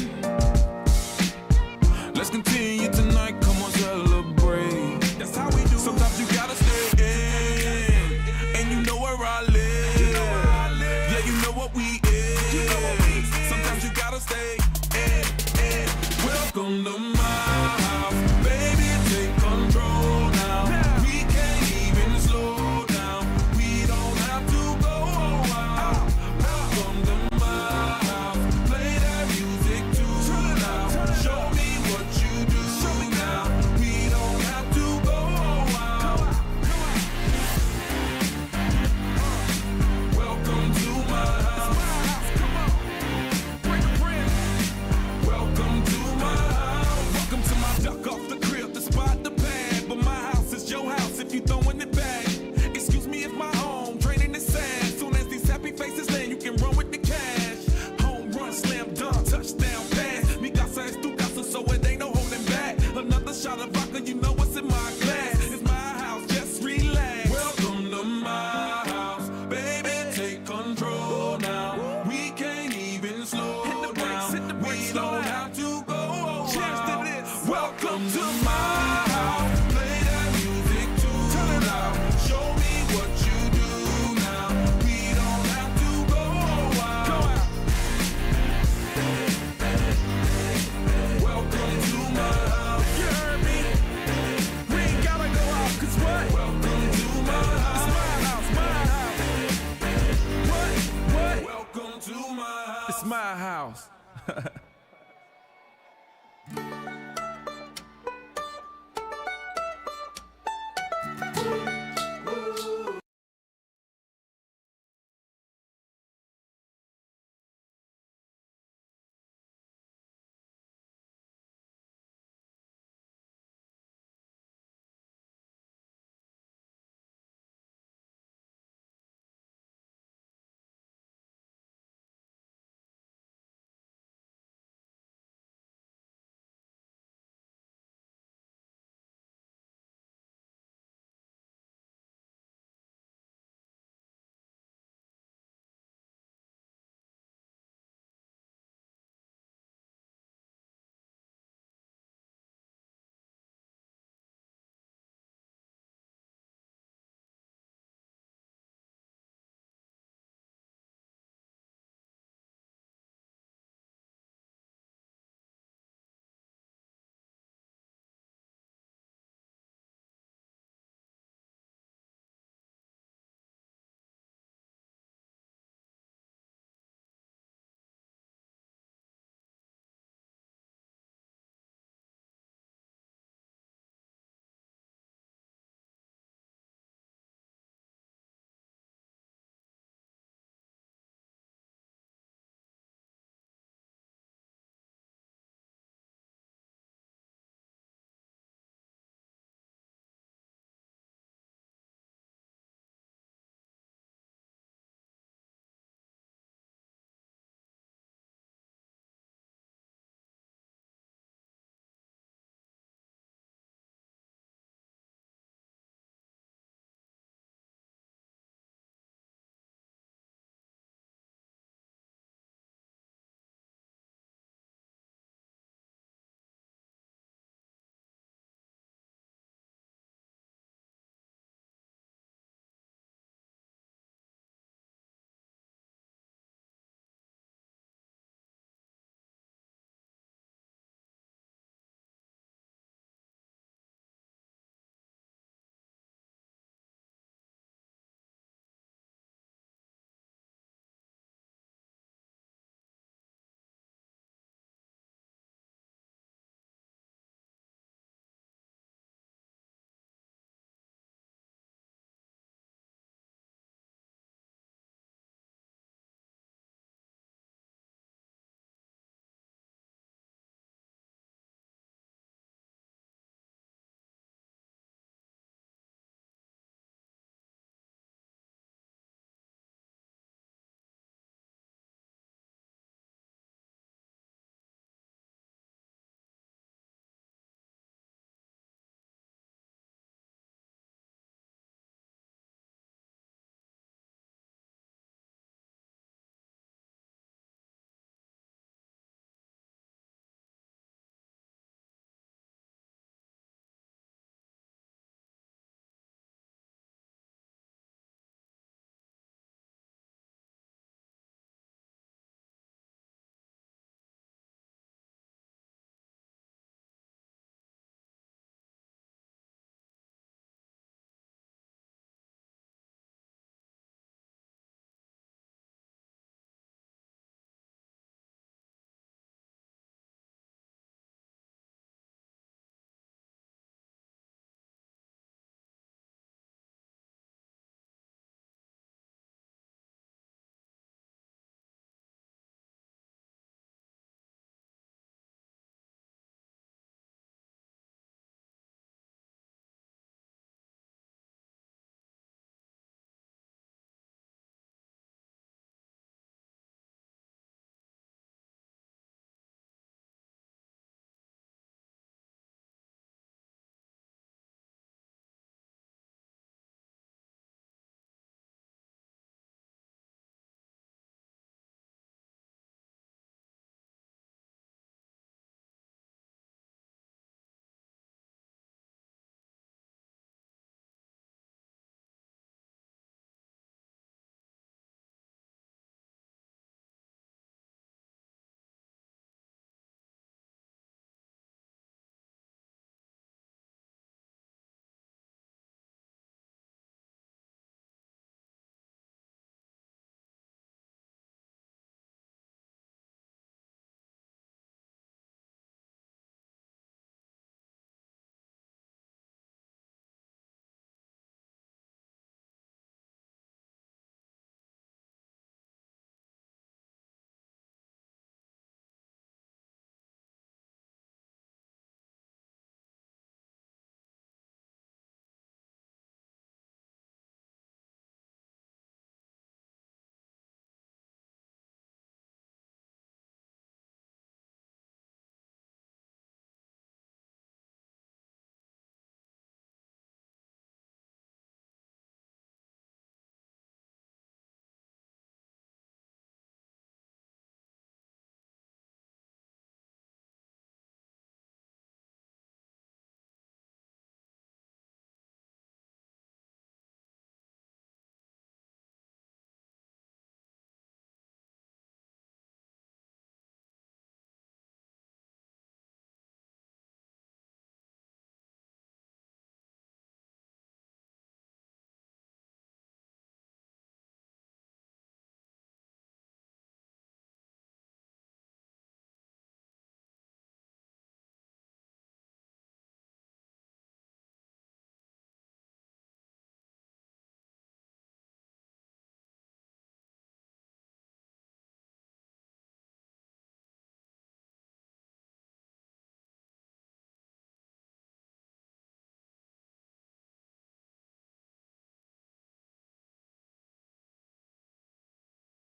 Let's continue tonight, come on, celebrate. That's how we do. Sometimes you gotta stay in, and you know where I live. Yeah, you know what we is. Sometimes you gotta stay in. Welcome to my house, baby, take control now. We can't even slow my house.